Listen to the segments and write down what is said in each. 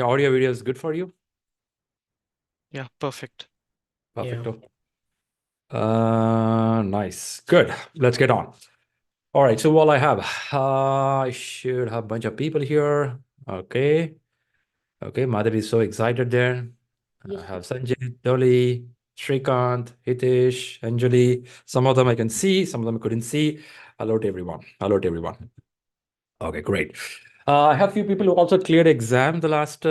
Audio video is good for you? Yeah, perfect. Perfecto. Nice. Good. Let's get on. All right. So what I have, I should have a bunch of people here. Okay. Okay. Madhavi is so excited there. I have Sanjay, Dolly, Shrikant, Hitesh, Anjali. Some of them I can see, some of them I couldn't see. Hello to everyone. Hello to everyone. Okay, great. I have a few people who also cleared exam the last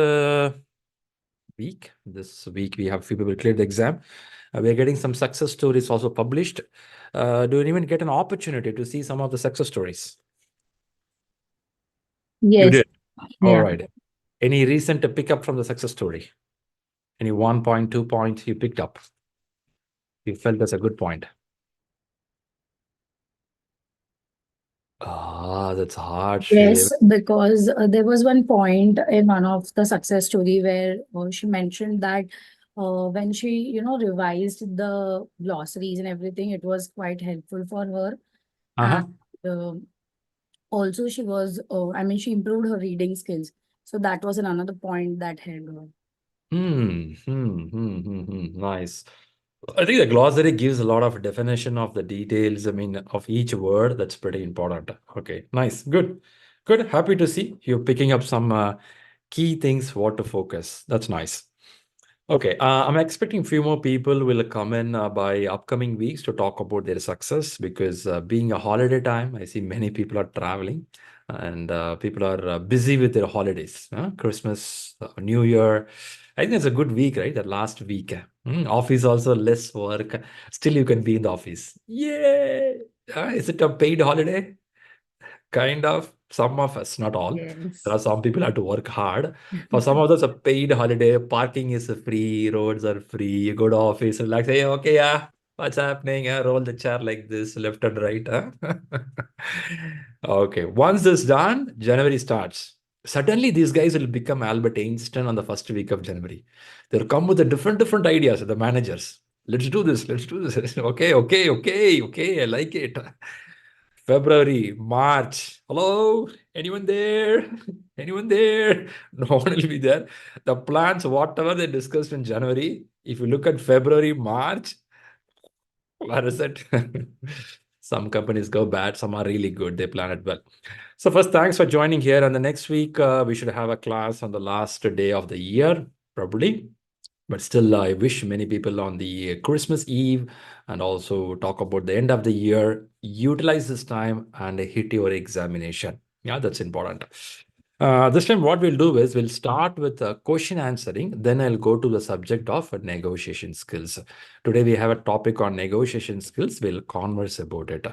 week. This week we have a few people cleared the exam. We are getting some success stories also published. Do you even get an opportunity to see some of the success stories? You Yes. did. All Yeah. right. Any recent pickup from the success story? Any 1 point, 2 point you picked up? You felt that's a good point. Ah, that's hard, Shri. Yes, because there was one point in one of the success story where she mentioned that when she, revised the glossaries and everything, it was quite helpful for her. And Uh-huh. uh, also she was, she improved her reading skills. So that was another point that helped her. Nice. I think the glossary gives a lot of definition of the details, I mean, of each word. That's pretty important. Okay, nice. Good. Good. Happy to see you picking up some key things, what to focus. That's nice. Okay, I'm expecting few more people will come in by upcoming weeks to talk about their success because being a holiday time, I see many people are traveling and people are busy with their holidays. Christmas, New Year. I think it's a good week, right? That last week. Office also less work. Still, you can be in the office. Yay! Is it a paid holiday? Kind of. Some of us, not all. There are Yes. some people have to work hard. For some of us, a paid holiday, parking is free, roads are free. You go to office, relax. Hey, okay, yeah, what's happening? Roll the chair like this, left and right. Huh? Okay, once this done, January starts. Suddenly, these guys will become Albert Einstein on the first week of January. They'll come with the different ideas. The managers. Let's do this. Let's do this. Okay, okay, okay, okay. I like it. February, March. Hello? Anyone there? Anyone there? No one will be there. The plans, whatever they discussed in January, if you look at February, March, where is it? Some companies go bad, some are really good. They plan it well. So, first, thanks for joining here. And the next week, we should have a class on the last day of the year, probably. But still, I wish many people on the Christmas Eve and also talk about the end of the year, utilize this time and hit your examination. Yeah, that's important. This time, what we'll do is we'll start with question answering, then I'll go to the subject of negotiation skills. Today, we have a topic on negotiation skills. We'll converse about it.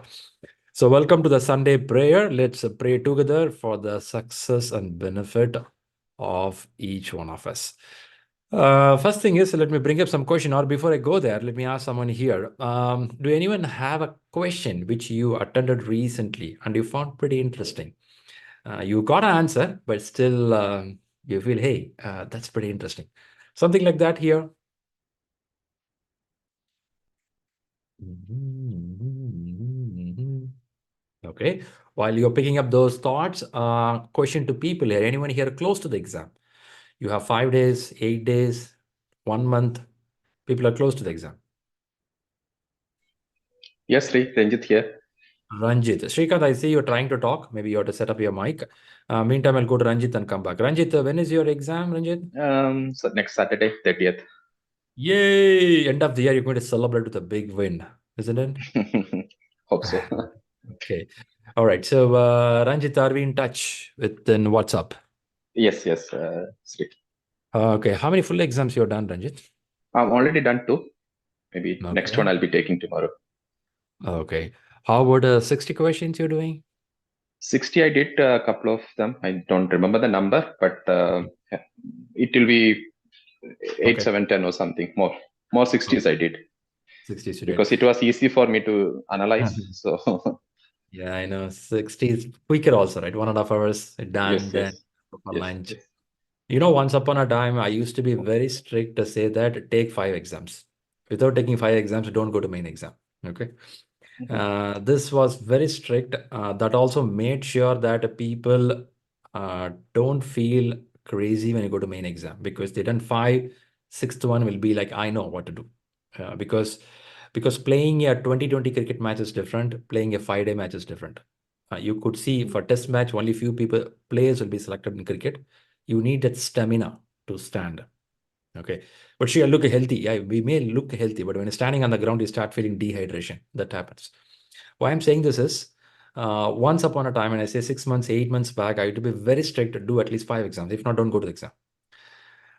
So, welcome to the Sunday prayer. Let's pray together for the success and benefit of each one of us. First thing is, let me bring up some question. Or before I go there, let me ask someone here. Do anyone have a question which you attended recently and you found pretty interesting? You got an answer, but still you feel, hey, that's pretty interesting. Something like that here. Okay. While you're picking up those thoughts, question to people here. Anyone here close to the exam? You have 5 days, 8 days, 1 month. People are close to the exam. Yes, Shri, Ranjit here. Ranjit. Shrikant, I see you're trying to talk. Maybe you have to set up your mic. Meantime, I'll go to Ranjit and come back. Ranjit, when is your exam, Ranjit? So next Saturday, 30th. Yay! End of the year, you're going to celebrate with a big win, isn't it? Hope so. Okay. All right. So, Ranjit, are we in touch within WhatsApp? Yes, Shri. Okay. How many full exams you've done, Ranjit? I've already done 2. Maybe next Okay. one I'll be taking tomorrow. Okay. How about 60 questions you're doing? 60, I did a couple of them. I don't remember the number, but it will be 8, Okay. 7, 10 or something. More 60s I did. 60 you did. Because it was easy for me to analyze. So Yeah, I know. 60 is quicker also, right? 1.5 hours done, yes, then go for yes. lunch. You know, once upon a time, I used to be very strict to say that take 5 exams. Without taking 5 exams, don't go to main exam. Okay. This was very strict. That also made sure that people don't feel crazy when you go to main exam, because they done 5, sixth one will be like, I know what to do. Because playing a 2020 cricket match is different, playing a 5-day match is different. You could see for test match, only few players will be selected in cricket. You need that stamina to stand. Okay. But she look healthy. Yeah, we may look healthy, but when you're standing on the ground, you start feeling dehydration. That happens. Why I'm saying this is, once upon a time, and I say 6 months, 8 months back, I had to be very strict to do at least 5 exams. If not, don't go to the exam.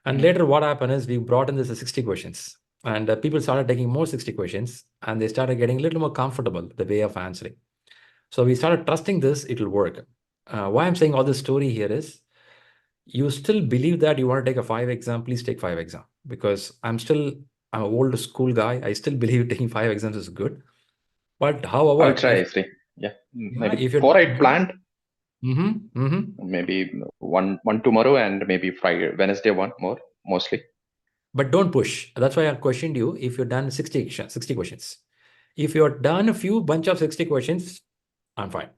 And later, what happened is we brought in this 60 questions, and people started taking more 60 questions, and they started getting a little more comfortable the way of answering. So we started trusting this; it will work. Why I'm saying all this story here is, you still believe that you want to take a 5 exam, please take 5 exam, because I'm an old school guy. I still believe taking 5 exams is good. But I'll however, try, Shri. Yeah, maybe if you're 4 I not good, planned. Maybe one tomorrow and maybe Friday, Wednesday one more mostly. But don't push. That's why I questioned you if you've done 60 questions. If you're done a few bunch of 60 questions, I'm fine.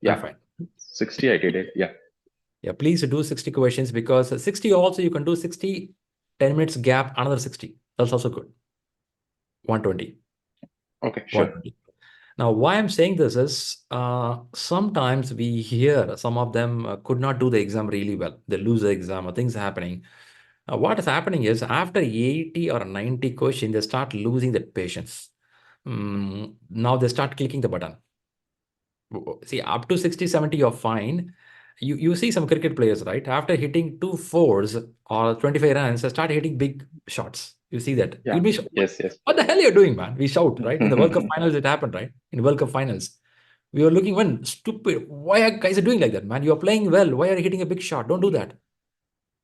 Yeah, I'm fine. 60 I did it. Yeah. Yeah, please do 60 questions, because 60 also you can do 60, 10 minutes gap, another 60. That's also good. 120. Okay, sure. 120. Now, why I'm saying this is, sometimes we hear some of them could not do the exam really well. They lose the exam or things happening. What is happening is, after 80 or 90 questions, they start losing the patience. Now they start clicking the button. See, up to 60, 70, you're fine. You see some cricket players, right? After hitting 2 fours or 25 runs, they start hitting big shots. You see that? Yeah. You'll be Yes. what the hell you're doing, man? We shout, right? In the World Cup finals, it happened, right? In World Cup finals, we were looking, one stupid. Why are guys doing like that, man? You're playing well. Why are you hitting a big shot? Don't do that.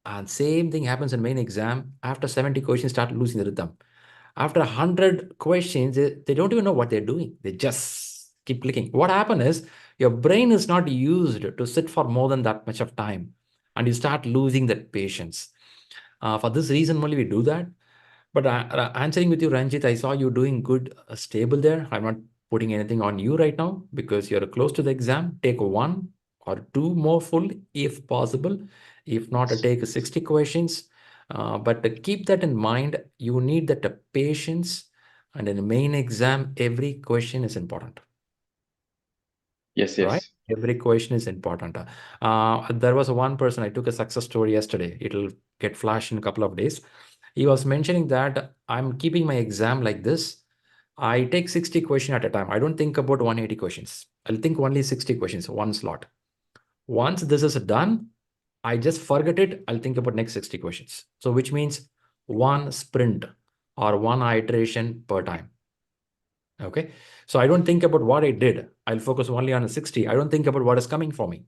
And same thing happens in main exam. After 70 questions, start losing the rhythm. After 100 questions, they don't even know what they're doing. They just keep clicking. What happened is, your brain is not used to sit for more than that much of time, and you start losing that patience. For this reason only we do that. But answering with you, Ranjit, I saw you doing good, stable there. I'm not putting anything on you right now, because you're close to the exam. Take 1 or 2 more full if possible. If not, take 60 questions. But keep that in mind. You need that patience. And in the main exam, every question is important. Yes. Right? Every question is important. There was one person, I took a success story yesterday. It'll get flashed in a couple of days. He was mentioning that I'm keeping my exam like this. I take 60 questions at a time. I don't think about 180 questions. I'll think only 60 questions, one slot. Once this is done, I just forget it. I'll think about next 60 questions. So which means one sprint or one iteration per time. Okay. So I don't think about what I did. I'll focus only on the 60. I don't think about what is coming for me.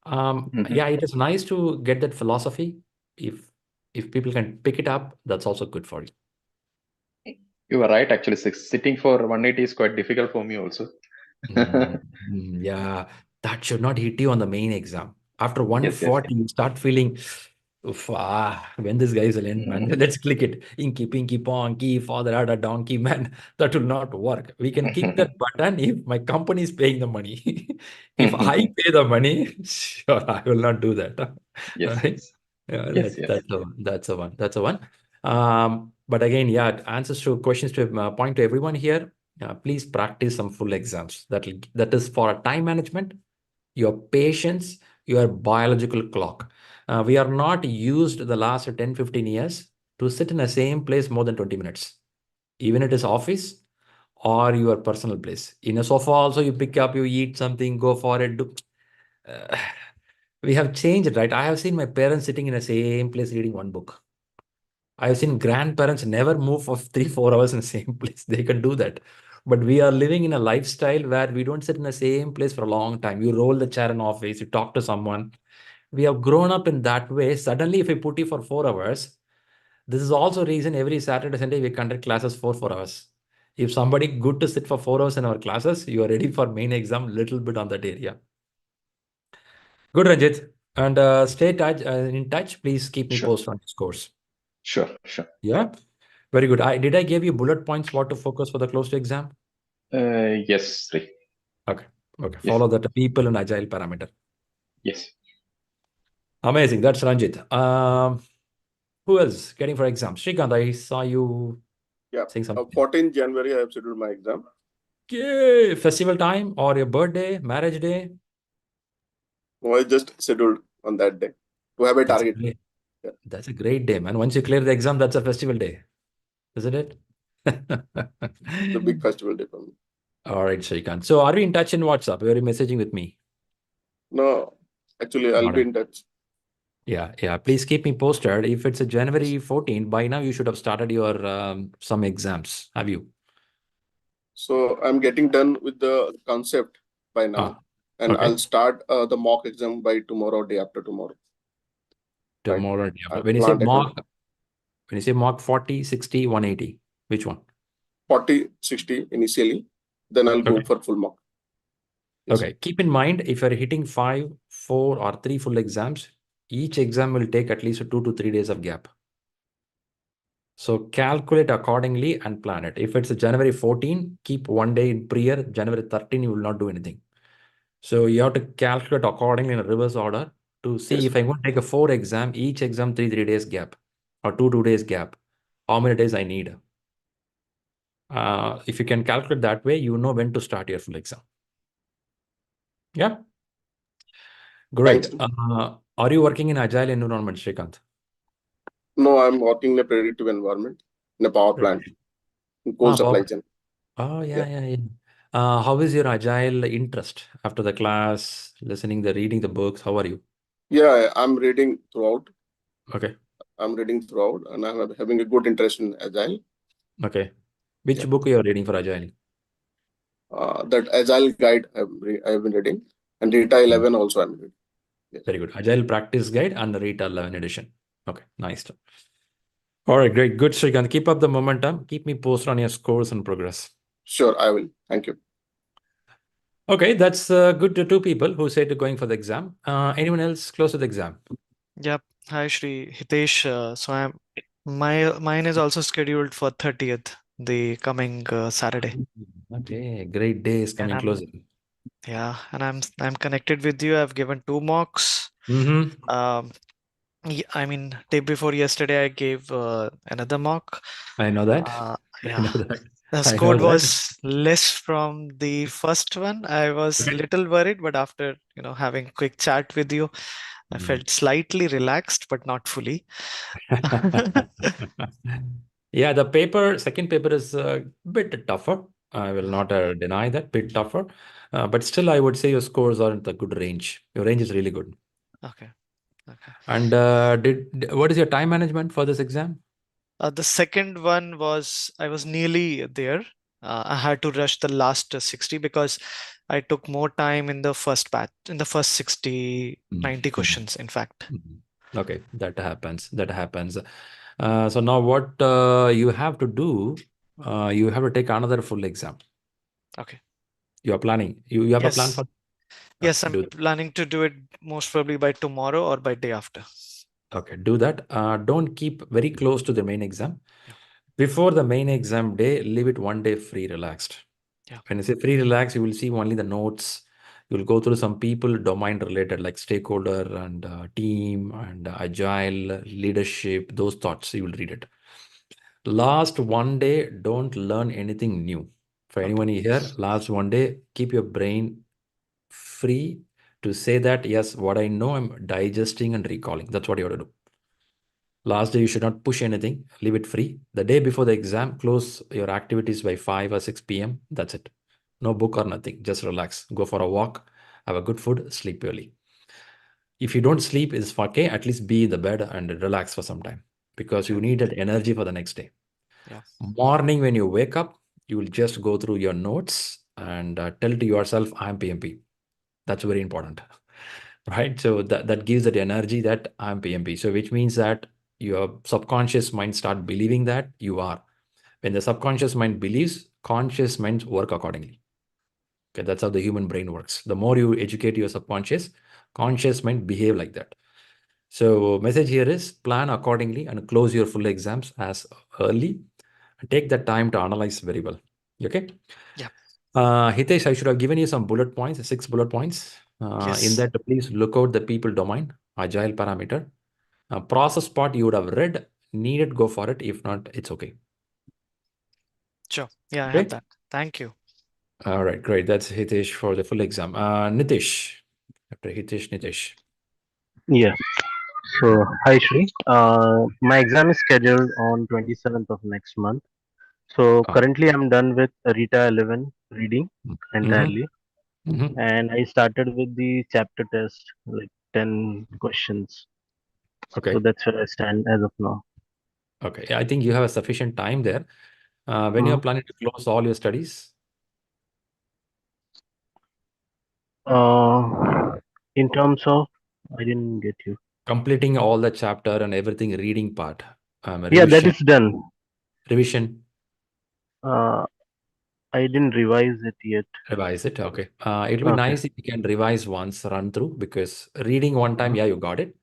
Yeah, it is nice to get that philosophy. If people can pick it up, that's also good for you. You were right. Actually, sitting for 180 is quite difficult for me also. Yeah, that should not hit you on the main exam. After Yes. 140, you start feeling, "Oof, when this guy will end, man. Let's click it. Inky, pinky, ponky, father had a donkey, man." That will not work. We can kick that button if my company is paying the money. If I pay the money, sure, I will not do that. Yes. Right? Yes. Yeah, Yes. that's a one. That's a one. But again, yeah, answers to questions to point to everyone here. Please practice some full exams. That is for time management, your patience, your biological clock. We are not used the last 10, 15 years to sit in the same place more than 20 minutes. Even it is office or your personal place. In a sofa also, you pick up, you eat something, go for it. Uh, we have changed, right? I have seen my parents sitting in the same place reading one book. I've seen grandparents never move for 3, 4 hours in the same place. They can do that. But we are living in a lifestyle where we don't sit in the same place for a long time. You roll the chair in office, you talk to someone. We have grown up in that way. Suddenly, if we put you for 4 hours, this is also reason every Saturday, Sunday, we conduct classes for 4 hours. If somebody good to sit for 4 hours in our classes, you are ready for main exam, little bit on that area. Good, Ranjit. And in touch. Please keep me Sure. posted on this course. Sure. Yeah. Very good. Did I give you bullet points what to focus for the close to exam? Yes, Shri. Okay. Yes. Follow that people and agile parameter. Yes. Amazing. That's Ranjit. Who else getting for exams? Shrikant, I saw you Yeah. saying something. 14th January, I have scheduled my exam. Okay. Festival time or your birthday, marriage day? No, I just scheduled on that day to have a That's target. great. Yeah. That's a great day, man. Once you clear the exam, that's a festival day, isn't it? The big festival day for me. All right, Shrikant. So are we in touch in WhatsApp? Are you messaging with me? No, actually, I'll All be right. in touch. Yeah. Please keep me posted. If it's a January 14th, by now you should have started your some exams. Have you? So I'm getting done with the concept by now, Ah, and okay. I'll start the mock exam by tomorrow, day after tomorrow. Right. Tomorrow. I When you say plant account mock, 40, 60, 180, which one? 40, 60 initially. Then I'll go Okay. for full mock. Yes. Okay. Keep in mind, if you're hitting 5, 4, or 3 full exams, each exam will take at least 2 to 3 days of gap. So calculate accordingly and plan it. If it's a January 14, keep 1 day in prior. January 13, you will not do anything. So you have to calculate accordingly in a reverse order to see Yes. if I'm going to take a 4 exam, each exam 3 days gap or 2 days gap. How many days I need? If you can calculate that way, you know when to start your full exam. Yeah. Great. Thanks. Are you working in agile environment, Shrikant? No, I'm working in a predictive environment in a power plant in coal supply chain. Oh, Yeah. yeah. How is your agile interest after the class, listening, reading the books? How are you? Yeah, I'm reading throughout. Okay. I'm reading throughout, and I'm having a good interest in agile. Okay. Which Yeah. book you are reading for agile? That agile guide I've been reading, and Data 11 also I'm reading. Yes. Very good. Agile practice guide and the Rita 11 edition. Okay, nice. All right, great. Good, Shrikant. Keep up the momentum. Keep me posted on your scores and progress. Sure, I will. Thank you. Okay, that's good to 2 people who said going for the exam. Anyone else close to the exam? Yep. Hi, Shri. Hitesh. So mine is also scheduled for 30th, the coming Saturday. Okay, great day is And coming closer. I'm connected with you. I've given 2 mocks. Um, I mean, day before yesterday, I gave another mock. I know that. I Yeah. know that. The I score know that. was less from the first one. I was Okay. little worried, but after, having quick chat with you, I felt slightly relaxed, but not fully. Yeah, second paper is a bit tougher. I will not deny that, bit tougher. But still, I would say your scores are in the good range. Your range is really good. Okay. And what is your time management for this exam? The second one was, I was nearly there. I had to rush the last 60 because I took more time in the first batch, in the first 60, 90 questions, in fact. Okay, that happens. That happens. So now what you have to do, you have to take another full exam. Okay. You are planning. You have a plan Yes. for? Yes, I'm Do that. planning to do it most probably by tomorrow or by day after. Okay, do that. Don't keep very close to the main exam. Yeah. Before the main exam day, leave it 1 day free, relaxed. Yeah. When I say free, relaxed, you will see only the notes. You will go through some people domain related, like stakeholder and team and agile leadership. Those thoughts you will read it. Last 1 day, don't learn anything new. For Okay. anyone here, last 1 day, keep your brain free to say that, yes, what I know, I'm digesting and recalling. That's what you have to do. Last day, you should not push anything, leave it free. The day before the exam, close your activities by 5 or 6 p.m. That's it. No book or nothing. Just relax. Go for a walk, have a good food, sleep early. If you don't sleep, it's okay. At least be in the bed and relax for some time because you need that energy for the next day. Yeah. Morning, when you wake up, you will just go through your notes and tell to yourself, I'm PMP. That's very important, right? So that gives that energy that I'm PMP. So which means that your subconscious mind start believing that you are. When the subconscious mind believes, conscious minds work accordingly. Okay, that's how the human brain works. The more you educate your subconscious, conscious mind behave like that. So message here is plan accordingly and close your full exams as early. Take that time to analyze very well. Okay. Yeah. Hitesh, I should have given you some bullet points, 6 bullet points. In Yes. that, please look out the people domain. Agile parameter. Process part you would have read. Needed, go for it. If not, it's okay. Sure. Yeah, I Okay. have that. Thank you. All right, great. That's Hitesh for the full exam. Nitish. After Hitesh, Nitish. Yeah. So, hi Shri. My exam is scheduled on 27th of next month. So Oh. currently I'm done with Rita 11 reading entirely, and I started with the chapter test, like 10 questions. Okay. So that's where I stand as of now. Okay. I think you have a sufficient time there. When you're planning to close all your studies? In terms of, I didn't get you. Completing all the chapter and everything, reading part. Yeah, that Revision. is done. Revision. I didn't revise it yet. Revise it. Okay. It'll be nice if you can revise once, run through, because reading one time, yeah, you got it.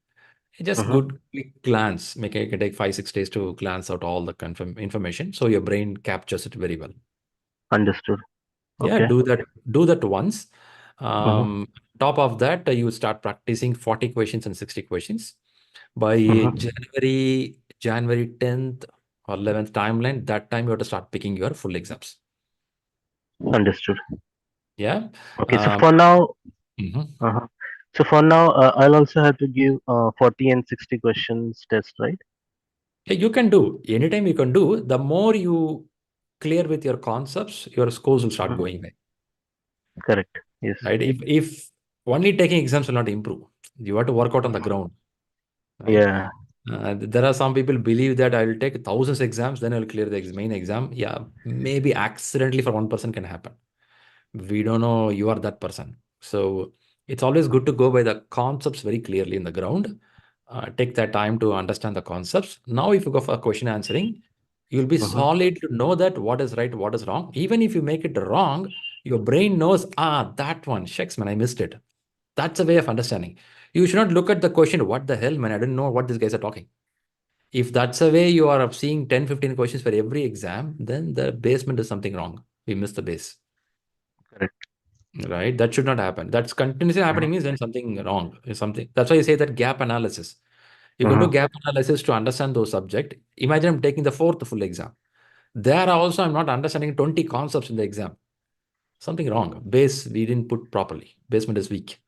Just good quick glance. It can take 5-6 days to glance out all the information, so your brain captures it very well. Understood. Yeah, Okay. do that once. Top of that, you start practicing 40 questions and 60 questions. By January 10th or 11th timeline, that time you have to start picking your full exams. Understood. Yeah. Okay. So for now, I'll also have to give 40 and 60 questions test, right? Yeah, you can do. Anytime you can do. The more you clear with your concepts, your scores will start going away. Correct. Yes. Right? If only taking exams will not improve. You have to work out on the ground. Right? Yeah. There are some people believe that I will take thousands of exams, then I will clear the main exam. Yeah, maybe accidentally for one person can happen. We don't know you are that person. So it's always good to go by the concepts very clearly in the ground. Take that time to understand the concepts. Now, if you go for question answering, you'll be solid to know that what is right, what is wrong. Even if you make it wrong, your brain knows, that one, shucks, man, I missed it. That's a way of understanding. You should not look at the question, what the hell, man, I didn't know what these guys are talking. If that's a way you are seeing 10, 15 questions for every exam, then the basement is something wrong. We missed the base. Correct. Right? That should not happen. That's continuously happening means then something wrong. Something. That's why you say that gap analysis. You can do gap analysis to understand those subject. Imagine I'm taking the 4th full exam. There also I'm not understanding 20 concepts in the exam. Something wrong. Base we didn't put properly. Basement is weak.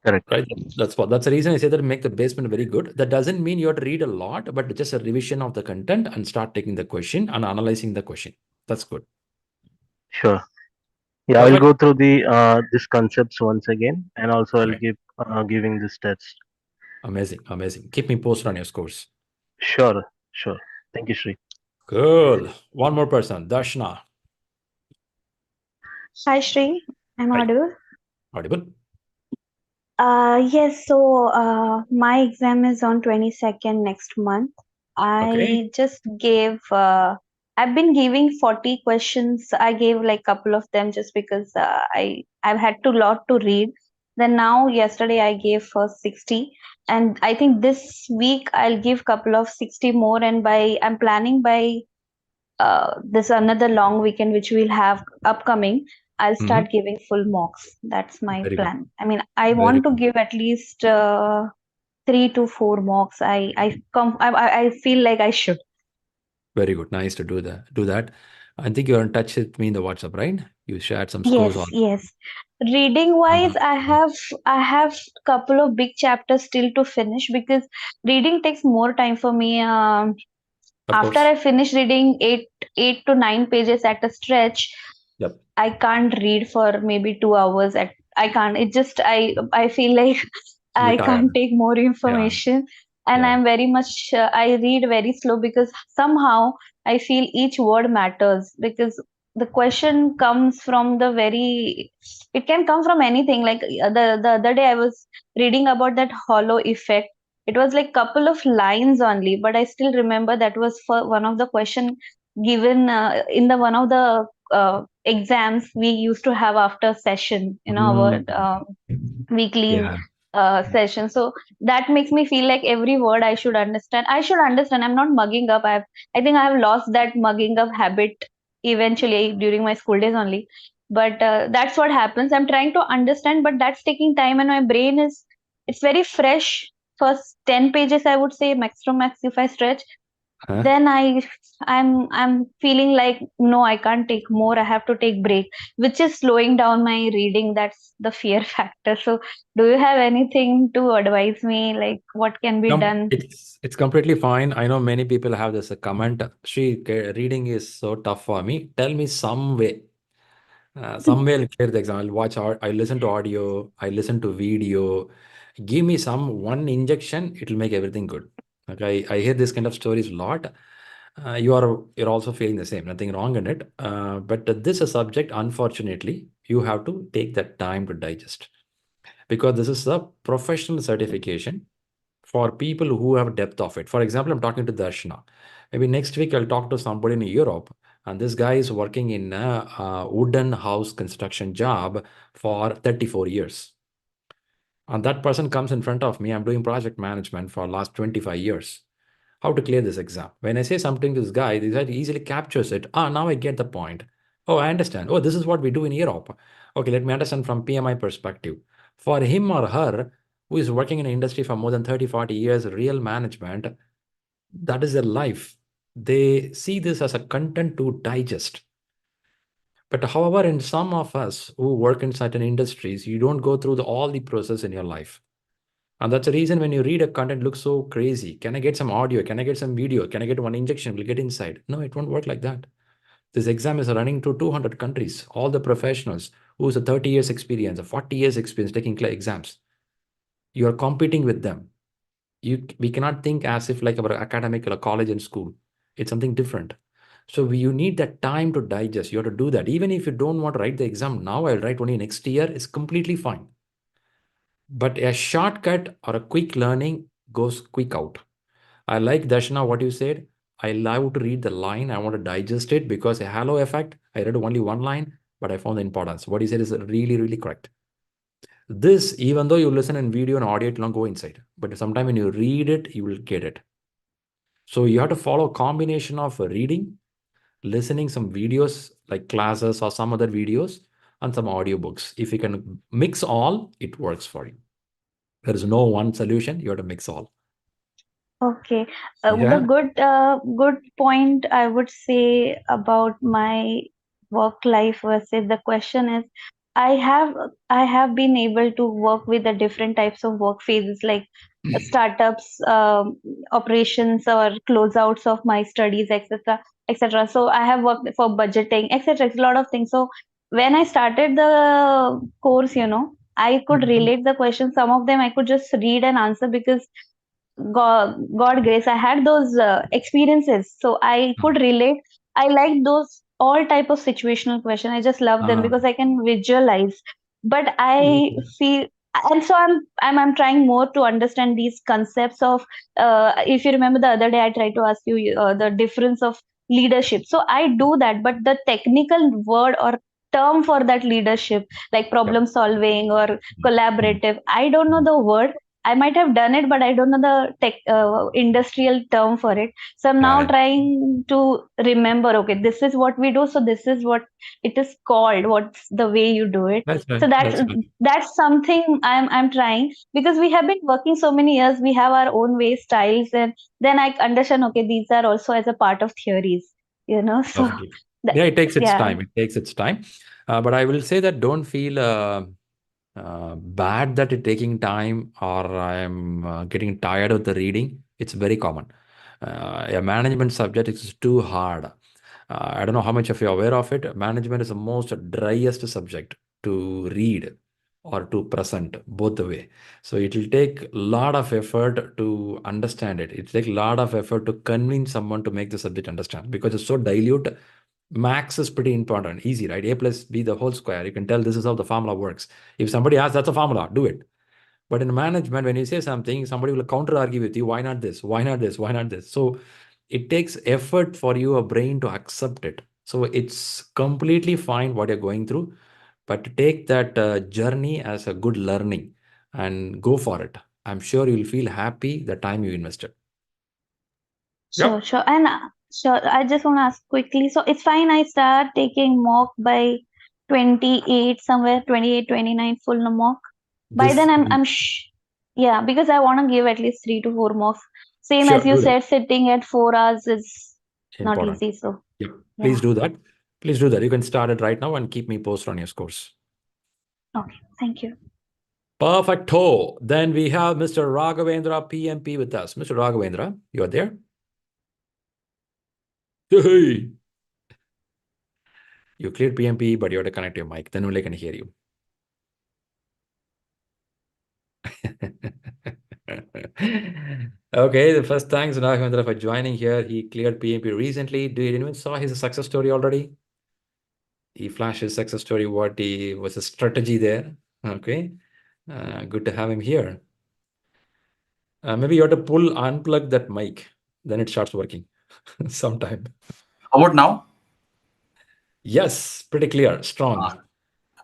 Correct. Right? That's the reason I say that make the basement very good. That doesn't mean you have to read a lot, but just a revision of the content and start taking the question and analyzing the question. That's good. Sure. Yeah, Perfect. I'll go through the these concepts once again, and also I'll give giving this test. Amazing, amazing. Keep me posted on your scores. Sure, sure. Thank you, Shri. Cool. One more person, Darshna. Hi, Shri. I'm audible. Audible. Yes, so my exam is on 22nd next month. I just gave, I've been giving 40 questions. I gave like couple of them just because I've had to lot to read. Then now yesterday I gave first 60, and I think this week I'll give couple of 60 more, and I'm planning by this another long weekend which we'll have upcoming, I'll start giving full mocks. That's my plan. I mean, I want to give at least 3 to 4 mocks. I feel like I should. Very good. Nice to do that. I think you're in touch with me in the WhatsApp, right? You shared some scores on. Yes. Reading wise, I have couple of big chapters still to finish because reading takes more time for me. After I finish reading 8 to 9 pages at a stretch, I can't read for maybe 2 hours. I can't. It just I feel like I can't take more information, and I'm very much I read very slow because somehow I feel each word matters because the question comes from the very. It can come from anything. Like the other day I was reading about that hollow effect. It was like couple of lines only, but I still remember that was for one of the question given in the one of the exams we used to have after session, our weekly session. So that makes me feel like every word I should understand. I'm not mugging up. I think I have lost that mugging up habit eventually during my school days only. But that's what happens. I'm trying to understand, but that's taking time, and my brain is it's very fresh. First 10 pages, I would say, max to max, if I stretch. Huh? Then I'm feeling like, no, I can't take more. I have to take break, which is slowing down my reading. That's the fear factor. So, do you have anything to advise me, like what can be done? It's completely fine. I know many people have this comment. Shri, reading is so tough for me. Tell me some way. Some way I'll clear the exam. I'll watch, I listen to audio, I listen to video. Give me some one injection, it'll make everything good. Okay, I hear this kind of stories a lot. You're also feeling the same. Nothing wrong in it. But this is a subject, unfortunately, you have to take that time to digest because this is a professional certification for people who have depth of it. For example, I'm talking to Darshana. Maybe next week I'll talk to somebody in Europe, and this guy is working in a wooden house construction job for 34 years. And that person comes in front of me. I'm doing project management for last 25 years. How to clear this exam? When I say something to this guy easily captures it. Now I get the point. Oh, I understand. Oh, this is what we do in Europe. Okay, let me understand from PMI perspective. For him or her who is working in an industry for more than 30, 40 years, real management, that is their life. They see this as a content to digest. But however, in some of us who work in certain industries, you don't go through all the process in your life. And that's the reason when you read a content looks so crazy. Can I get some audio? Can I get some video? Can I get one injection? We'll get inside. No, it won't work like that. This exam is running to 200 countries, all the professionals who's a 30 years experience, a 40 years experience taking exams. You are competing with them. We cannot think as if like our academic or college and school. It's something different. So you need that time to digest. You have to do that. Even if you don't want to write the exam now, I'll write only next year. It's completely fine. But a shortcut or a quick learning goes quick out. I like Darshana, what you said. I love to read the line. I want to digest it because a halo effect, I read only one line, but I found the importance. What you said is really, really correct. This, even though you listen in video and audio, it will not go inside. But sometime when you read it, you will get it. So you have to follow a combination of reading, listening some videos like classes or some other videos, and some audiobooks. If you can mix all, it works for you. There is no one solution. You have to mix all. Okay. Yeah. Good point I would say about my work life versus the question is I have I have been able to work with the different types of work phases like startups, operations or closeouts of my studies, etc., etc. So I have worked for budgeting, etc. A lot of things. So when I started the course, I could relate the questions. Some of them I could just read and answer because God grace, I had those experiences, so I could relate. I like those all type of situational question. I just love them because I can visualize. But I feel, and so I'm trying more to understand these concepts of. If you remember the other day, I tried to ask you the difference of leadership. So I do that, but the technical word or term for that leadership, like problem solving or collaborative, I don't know the word. I might have done it, but I don't know the industrial term for it. So I'm now trying to remember, okay, this is what we do. So this is what it is called. What's the way you do it? That's right. So that's something I'm trying because we have been working so many years. We have our own way styles, and then I understand, okay, these are also as a part of theories, So Yeah, it takes its yeah. time. It takes its time. But I will say that don't feel bad that it's taking time or I'm getting tired of the reading. It's very common. A management subject is too hard. I don't know how much of you are aware of it. Management is the most driest subject to read or to present, both the way. So it will take a lot of effort to understand it. It will take a lot of effort to convince someone to make the subject understand because it's so dilute. Max is pretty important. Easy, right? A plus B the whole square. You can tell this is how the formula works. If somebody asks, that's a formula, do it. But in management, when you say something, somebody will counter argue with you. Why not this? Why not this? Why not this? So it takes effort for your brain to accept it. So it's completely fine what you're going through, but take that journey as a good learning and go for it. I'm sure you'll feel happy the time you invested. Sure, sure. And sure, I just want to ask quickly. So it's fine, I start taking mock by 28, somewhere 28, 29, full mock. By then, Yeah, because I want to give at least 3 to 4 marks. Same Sure, as you do that. said, sitting at 4 hours is not Important. easy. So Yep. yeah. Please do that. Please do that. You can start it right now and keep me posted on your scores. Okay, thank you. Perfecto. Then we have Mr. Raghavendra PMP with us. Mr. Raghavendra, you are there? Hey. You cleared PMP, but you have to connect your mic. Then only I can hear you. Okay, the first thanks Raghavendra for joining here. He cleared PMP recently. Do you even saw his success story already? He flashed his success story. What he was a strategy there. Okay, good to have him here. Maybe you have to unplug that mic, then it starts working sometime. How about now? Yes, pretty clear, strong.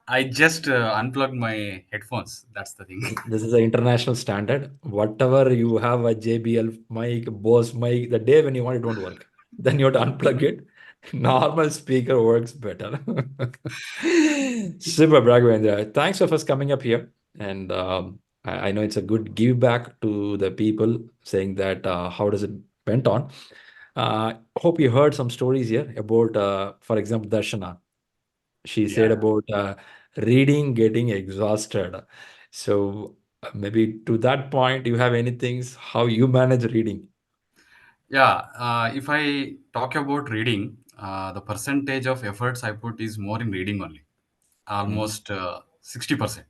I just unplugged my headphones. That's the thing. This is an international standard. Whatever you have a JBL mic, Bose mic, the day when you want it won't work. Then you have to unplug it. Normal speaker works better. Super, Raghavendra. Thanks for first coming up here. And I know it's a good give back to the people saying that how does it went on. Hope you heard some stories here about, for example, Darshana. She said Yeah. about reading getting exhausted. So maybe to that point, you have anything how you manage reading? Yeah. If I talk about reading, the percentage of efforts I put is more in reading only, almost 60%.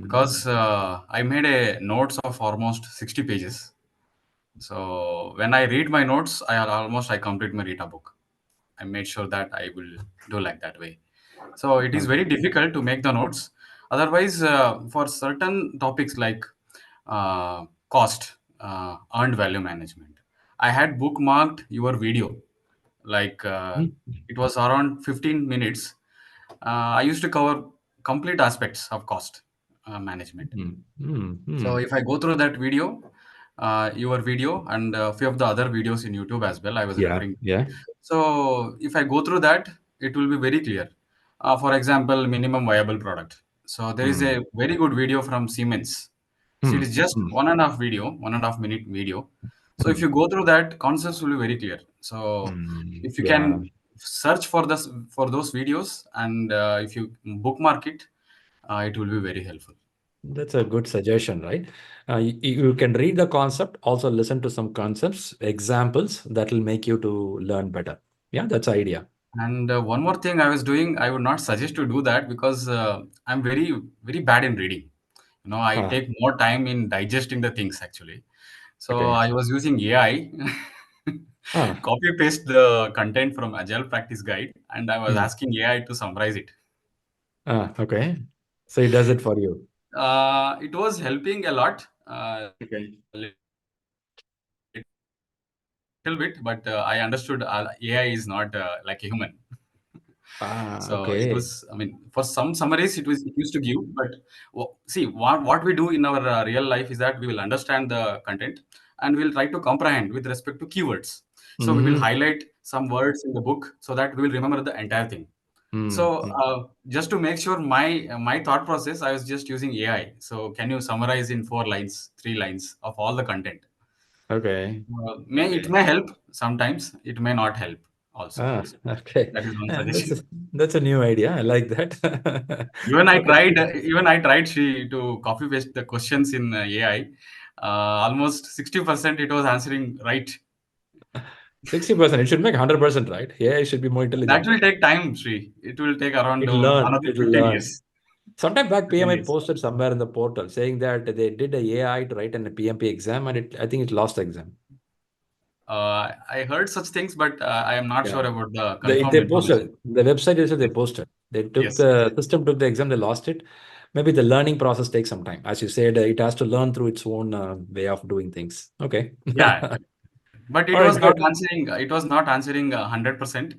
Because I made a notes of almost 60 pages. So when I read my notes, I complete my Rita book. I made sure that I will do like that way. So it is very difficult to make the notes. Otherwise, for certain topics like cost, earned value management, I had bookmarked your video. Like it was around 15 minutes. I used to cover complete aspects of cost management. So if I go through that video, your video, and a few of the other videos in YouTube as well, I was Yeah, referring to. yeah. So if I go through that, it will be very clear. For example, minimum viable product. So there is a very good video from Siemens. So it is just 1.5 minute video. So if you go through that, concepts will be very clear. So if you Yeah, can search for this for those videos, and if you bookmark it, it will be very helpful. that's a good suggestion, right? You can read the concept, also listen to some concepts, examples that will make you to learn better. Yeah, that's the idea. And one more thing I was doing, I would not suggest to do that because I'm very, very bad in reading. I Ah, take more time in digesting the things actually. So okay. I was using AI, Ah, copy paste the content from Agile Practice Guide, and I was hmm. asking AI to summarize it. Okay. So he does it for you. It was helping a lot, Okay. little bit, but I understood AI is not like a human. So it was, I Okay. mean, for some summaries, it used to give. But see, what we do in our real life is that we will understand the content and we'll try to comprehend with respect to keywords. So we will Mm-hmm. highlight some words in the book so that we will remember the entire thing. So just to make sure my thought process, I was just using AI. So can you summarize in 4 lines, 3 lines of all the content? Okay. It may help sometimes. It may not help also. Ah, So okay. that is one That's suggestion. that's a new idea. I like that. Okay. Even I tried Shri to copy paste the questions in AI. Almost 60% it was answering right. 60%. It should make 100%, right? Yeah, it should be more That intelligent. will take time, Shri. It will take around It'll learn. another It'll 15 learn. years. Sometime back, 15 PMI years. posted somewhere in the portal saying that they did a AI to write an PMP exam, and I think it lost the exam. I heard such things, but I am not Yeah. sure about the They confirmed they information. posted the website is they Yes, posted. They took yes, the yes. system took the exam, they lost it. Maybe the learning process takes some time. As you said, it has to learn through its own way of doing things. Okay. Yeah, but All right, great. it was not answering 100%.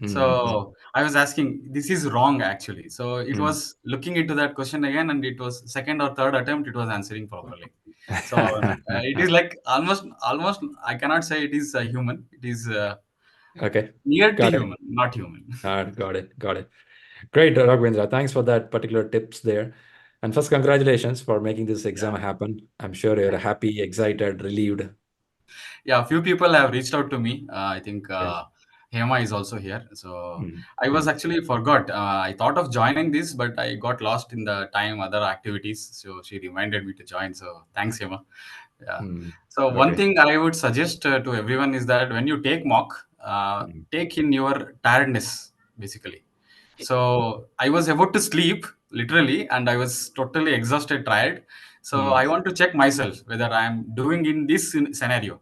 Mm, So I was asking, this is wrong actually. So it mm. was looking into that question again, and it was second or third attempt, it was answering properly. So it is like almost I cannot say it is a human. It is Okay, near to got it. human, not human. Got it. Got it. Got it. Great, Raghavendra. Thanks for that particular tips there. And first, congratulations for making this exam happen. I'm sure you're happy, excited, relieved. Yeah, a few people have reached out to me. I think Yes. Hema is also here. So Mm. I was actually forgot. I thought of joining this, but I got lost in the time, other activities. So she reminded me to join. So thanks, Hema. Yeah. Mm. So one Okay. thing I would suggest to everyone is that when you take mock, take in your tiredness, basically. So I was about to sleep literally, and I was totally exhausted, tired. So Mm. I want to check myself whether I'm doing in this scenario.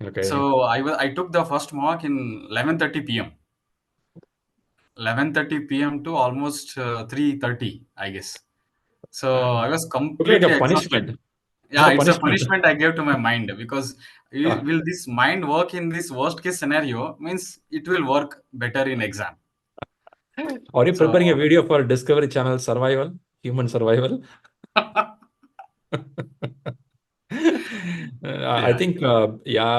Okay. So I took the first mock in 11:30 p.m. 11:30 p.m. to almost 3:30, I guess. So I was Look like a completely exhausted. punishment. Yeah, it's a Punishment. punishment I gave to my mind because Ah. will this mind work in this worst case scenario? Means it will work better in exam. Are you preparing a So video for Discovery Channel survival, human survival? I yeah, think, yeah,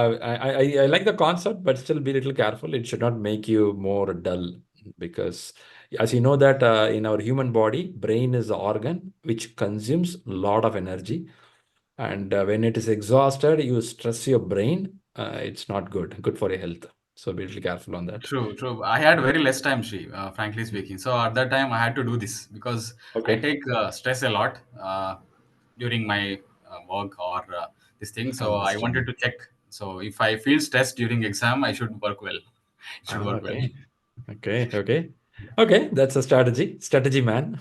I like the concept, but still be a little careful. It should not make you more dull because, as you know, that in our human body, brain is the organ which consumes a lot of energy, and when it is exhausted, you stress your brain. It's not good for your health. So be a little careful on that. true, true. I had very less time, Shri, frankly speaking. So at that time, I had to do this because I Okay, take stress a lot during my work or this thing. So I wanted understand. to check. So if I feel stressed during exam, I should work well. It should work well. Okay. Okay. Okay, that's a strategy man.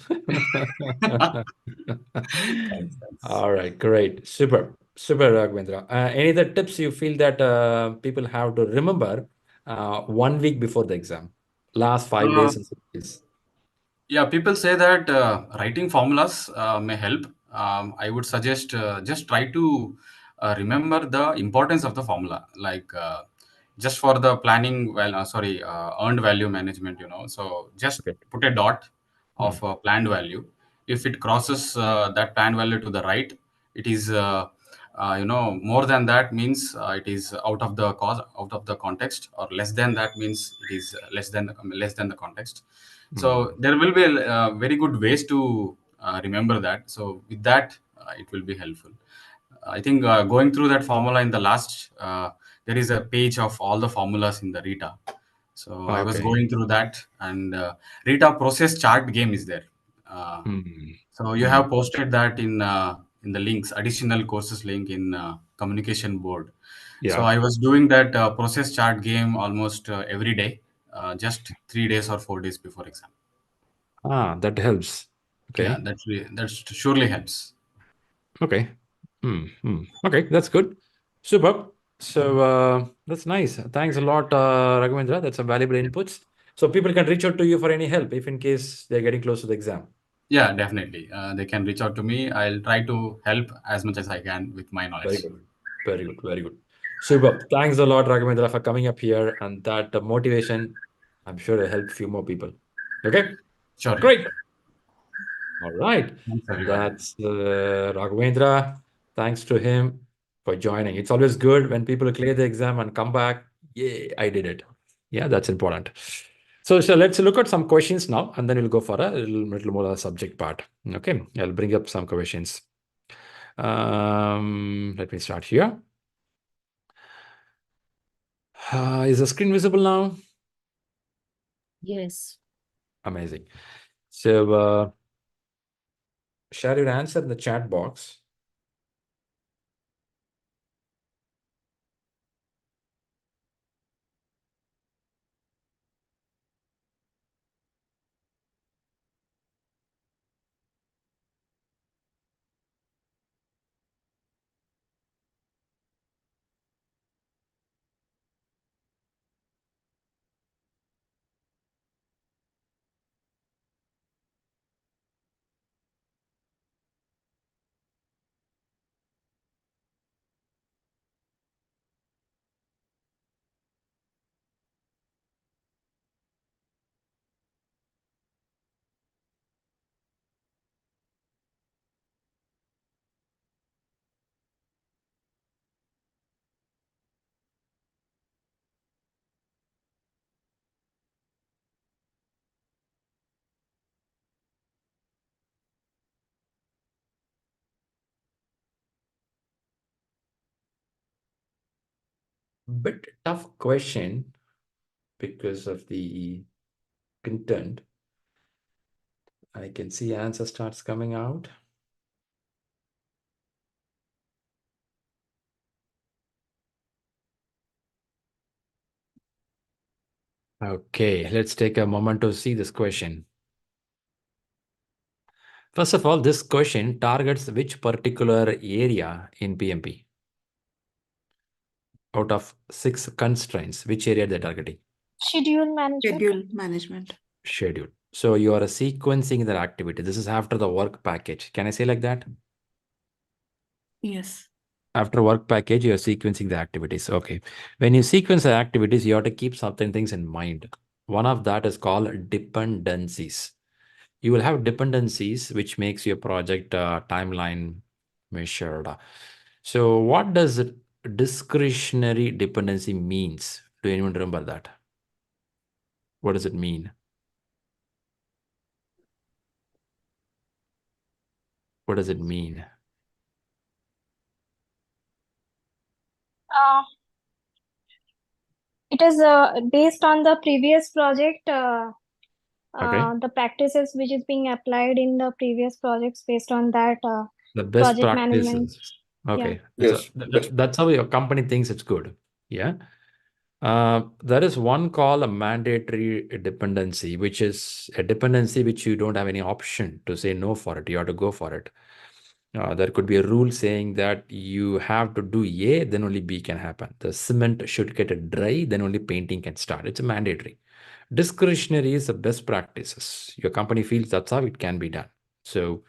Thanks, thanks. All right, great. Super, Raghavendra. Any other tips you feel that people have to remember 1 week before the exam? Last 5 days Uh, and 6 days. Yeah, people say that writing formulas may help. I would suggest just try to remember the importance of the formula, like just for the planning, earned value management, So just Okay. put a dot Hmm. of planned value. If it crosses that planned value to the right, it is, more than that means it is out of the cause, out of the context, or less than that means it is less than the context. So Hmm. there will be very good ways to remember that. So with that, it will be helpful. I think going through that formula in the last, there is a page of all the formulas in the Rita. So I was Okay. going through that, and Rita process chart game is there. Uh, Hmm. so you Hmm. have posted that in the links, additional courses link in communication board. So Yeah. I was doing that process chart game almost every day, just 3 days or 4 days before exam. That helps. Yeah, Okay. that surely helps. Okay. Okay, that's good. Superb. So that's nice. Thanks a lot, Raghavendra. That's some valuable inputs. So people can reach out to you for any help if in case they're getting close to the exam. Yeah, definitely. They can reach out to me. I'll try to help as much as I can with my Very knowledge. good. Very good. Very good. Superb. Thanks a lot, Raghavendra, for coming up here and that motivation. I'm sure will help few more people. Okay. Surely. Great. All right. Thanks, everyone. That's Raghavendra. Thanks to him for joining. It's always good when people clear the exam and come back. Yay, I did it. Yeah, that's important. So let's look at some questions now, and then we'll go for a little more subject part. Okay, I'll bring up some questions. Let me start here. Is the screen visible now? Yes. Amazing. So share your answer in the chat box. Bit tough question because of the content. I can see answer starts coming out. Okay, let's take a moment to see this question. First of all, this question targets which particular area in PMP? Out of 6 constraints, which area they're targeting? Schedule management. Schedule management. Schedule. So you are sequencing the activity. This is after the work package. Can I say like that? Yes. After work package, you're sequencing the activities. Okay. When you sequence the activities, you have to keep certain things in mind. One of that is called dependencies. You will have dependencies, which makes your project timeline measured. So what does discretionary dependency means? Do anyone remember that? What does it mean? What does it mean? It is based on the previous project, Okay. the practices which is being applied in the previous projects based on that The best project management. practices. Okay. Yes. That's how your company thinks it's good. Yeah. There is one called a mandatory dependency, which is a dependency which you don't have any option to say no for it. You have to go for it. There could be a rule saying that you have to do A, then only B can happen. The cement should get dry, then only painting can start. It's a mandatory. Discretionary is the best practices. Your company feels that's how it can be done. So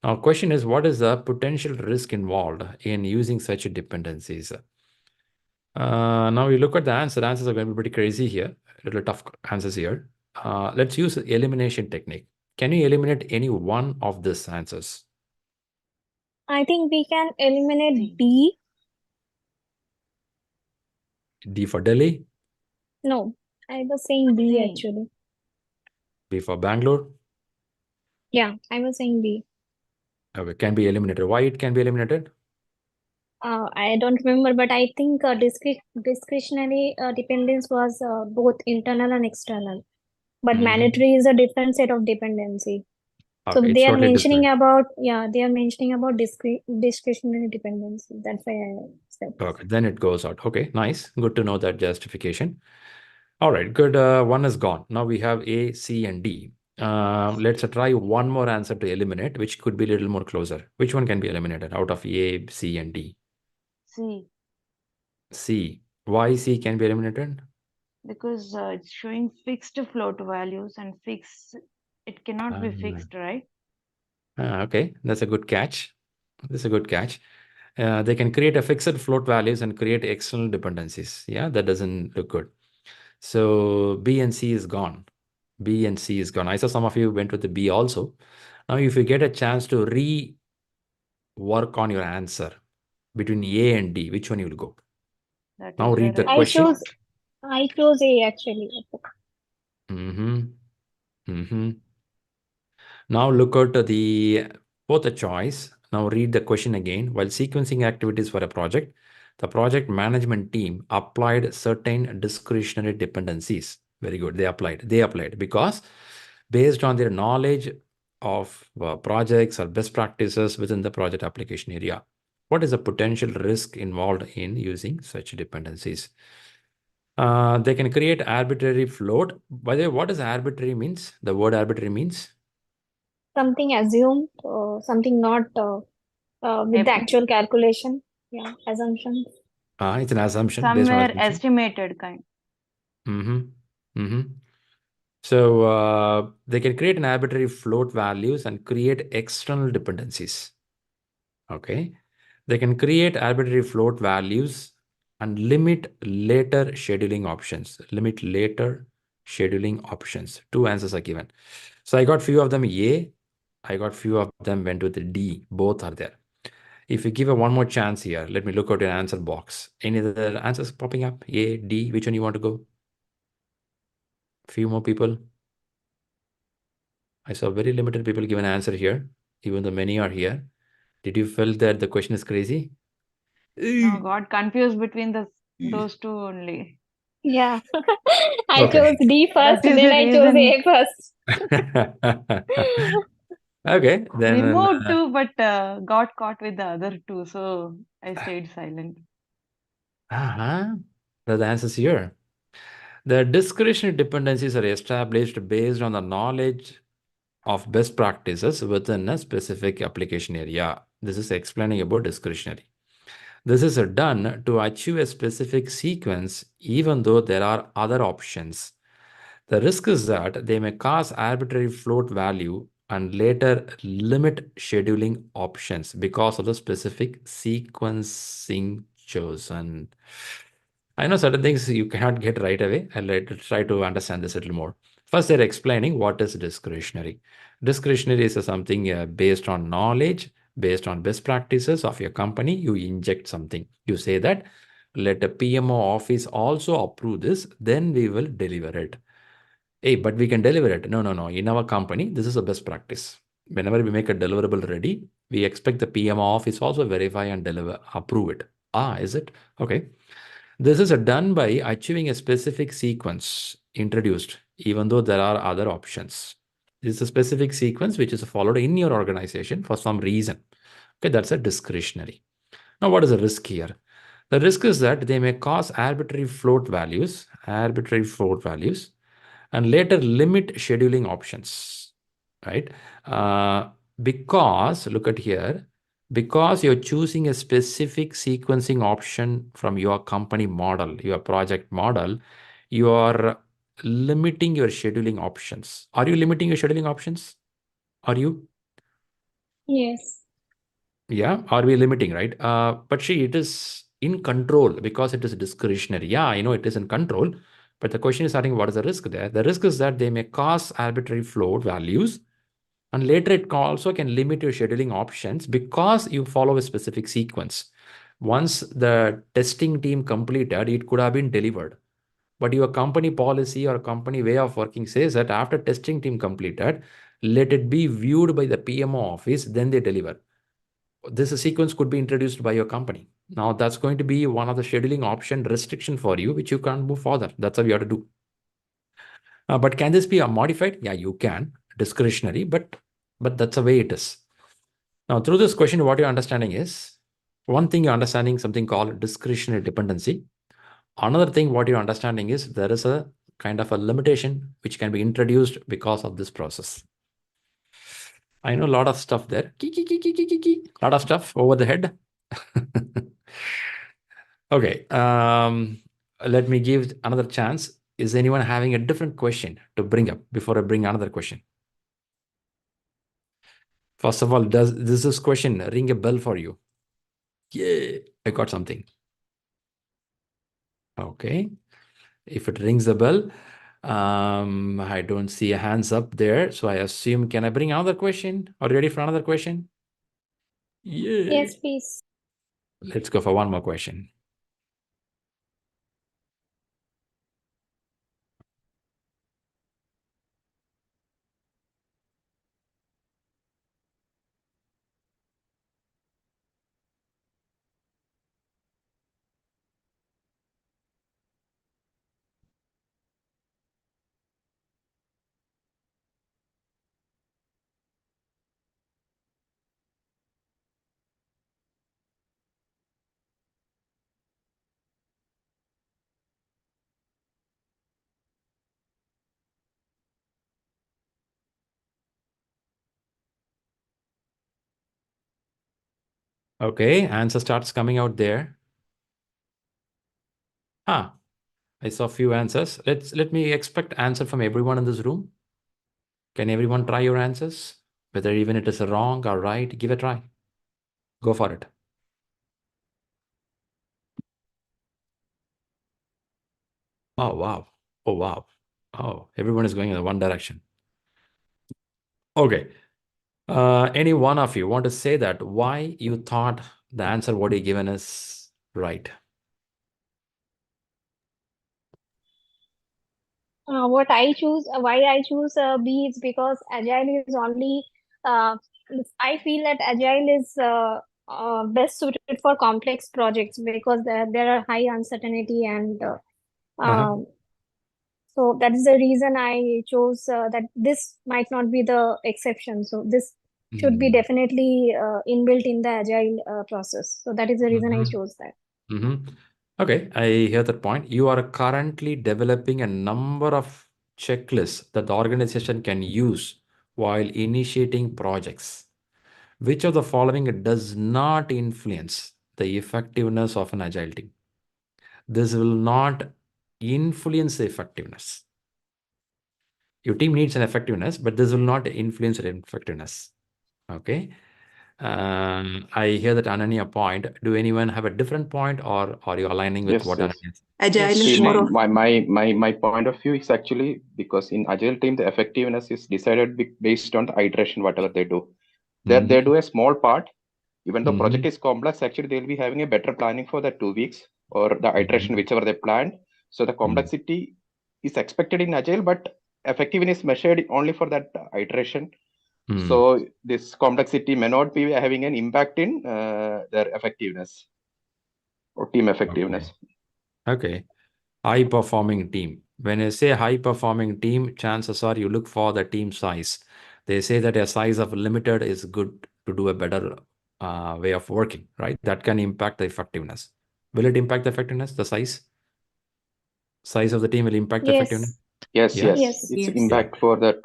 now question is, what is the potential risk involved in using such dependencies? Now you look at the answer. Answers are going to be pretty crazy here. A little tough answers here. Let's use the elimination technique. Can you eliminate any one of these answers? I think we can eliminate B. D for Delhi. No, I was saying B actually. B for Bangalore. Yeah, I was saying B. Okay, can be eliminated. Why it can be eliminated? I don't remember, but I think discretionary dependence was both internal and external. But mandatory is a different set of dependency. So Okay, it's they are totally mentioning different. about, they are mentioning about discretionary dependency. That's why I said. Okay, then it goes out. Okay, nice. Good to know that justification. All right, good. One is gone. Now we have A, C, and D. Let's try one more answer to eliminate, which could be a little more closer. Which one can be eliminated out of A, C, and D? C. C. Why C can be eliminated? Because it's showing fixed float values and it cannot be fixed, right? Okay, that's a good catch. That's a good catch. They can create a fixed float values and create external dependencies. Yeah, that doesn't look good. So B and C is gone. B and C is gone. I saw some of you went with the B also. Now, if you get a chance to rework on your answer between A and D, which one you will go? That Now is read the where question. I chose A actually. Now look at the both choice. Now read the question again. While sequencing activities for a project, the project management team applied certain discretionary dependencies. Very good. They applied because based on their knowledge of projects or best practices within the project application area. What is the potential risk involved in using such dependencies? They can create arbitrary float. By the way, what does arbitrary means? The word arbitrary means? Something assumed, something not with the actual calculation. Yeah, assumptions. It's an assumption based on somewhere assumption. estimated kind. So they can create an arbitrary float values and create external dependencies. Okay. They can create arbitrary float values and limit later scheduling options. Limit later scheduling options. 2 answers are given. So I got few of them A. I got few of them went with the D. Both are there. If you give a one more chance here, let me look at your answer box. Any other answers popping up? A, D, which one you want to go? Few more people. I saw very limited people give an answer here, even though many are here. Did you feel that the question is crazy? No, got confused between the Those two only. Yeah. I Okay. chose D first, That is then the I chose reason A first. Okay, we then moved to, but got caught with the other two, so I stayed silent. the answer is here. The discretionary dependencies are established based on the knowledge of best practices within a specific application area. This is explaining about discretionary. This is done to achieve a specific sequence, even though there are other options. The risk is that they may cause arbitrary float value and later limit scheduling options because of the specific sequencing chosen. I know certain things you cannot get right away. I'll try to understand this a little more. First, they're explaining what is discretionary. Discretionary is something based on knowledge, based on best practices of your company. You inject something. You say that, let the PMO office also approve this, then we will deliver it. Hey, but we can deliver it. No, no, no. In our company, this is a best practice. Whenever we make a deliverable ready, we expect the PMO office also verify and deliver, approve it. Is it? Okay. This is done by achieving a specific sequence introduced, even though there are other options. This is a specific sequence which is followed in your organization for some reason. Okay, that's a discretionary. Now, what is the risk here? The risk is that they may cause arbitrary float values, and later limit scheduling options, right? Because, look at here, because you're choosing a specific sequencing option from your company model, your project model, you are limiting your scheduling options. Are you limiting your scheduling options? Are you? Yes. Yeah, are we limiting, right? But see, it is in control because it is discretionary. Yeah, I know it is in control, but the question is starting, what is the risk there? The risk is that they may cause arbitrary float values, and later it also can limit your scheduling options because you follow a specific sequence. Once the testing team completed, it could have been delivered. But your company policy or company way of working says that after testing team completed, let it be viewed by the PMO office, then they deliver. This sequence could be introduced by your company. Now that's going to be one of the scheduling option restriction for you, which you can't move further. That's how you have to do. But can this be modified? Yeah, you can, discretionary, but that's the way it is. Now, through this question, what you're understanding is, one thing you're understanding something called discretionary dependency. Another thing, what you're understanding is there is a kind of a limitation which can be introduced because of this process. I know a lot of stuff there. Lot of stuff over the head. Okay. Let me give another chance. Is anyone having a different question to bring up before I bring another question? First of all, does this question ring a bell for you? Yeah, I got something. Okay. If it rings a bell, I don't see a hands up there. So I assume, can I bring another question? Are you ready for another question? Yeah. Yes, please. Let's go for one more question. Okay, answer starts coming out there. I saw a few answers. Let me expect answer from everyone in this room. Can everyone try your answers? Whether even it is wrong or right, give a try. Go for it. Oh, wow. Oh, wow. Oh, everyone is going in the one direction. Okay. Any one of you want to say that why you thought the answer what you given is right? What I choose, why I choose B is because Agile is only, I feel that Agile is best suited for complex projects because there are high uncertainty and so that is the reason I chose that this might not be the exception. So this should be definitely inbuilt in the agile process. So that is the reason I chose that. Okay, I hear that point. You are currently developing a number of checklists that the organization can use while initiating projects. Which of the following does not influence the effectiveness of an agile team? This will not influence the effectiveness. Your team needs an effectiveness, but this will not influence the effectiveness. Okay. I hear that Ananya point. Do anyone have a different point, or are you aligning with what Ananya said? Agile Yes, is See, more of my point of view is actually because in agile team the effectiveness is decided based on the iteration whatever they do. They do a small part. Even though project is complex, actually they'll be having a better planning for the 2 weeks or the iteration whichever they planned. So the complexity is expected in agile, but effectiveness measured only for that iteration. So this complexity may not be having an impact in their effectiveness or team effectiveness. Okay. High performing team. When I say high performing team, chances are you look for the team size. They say that a size of limited is good to do a better way of working, right? That can impact the effectiveness. Will it impact the effectiveness? The size of the team will impact the effectiveness? Yes. Yes, Yes. it's Yes. impact for that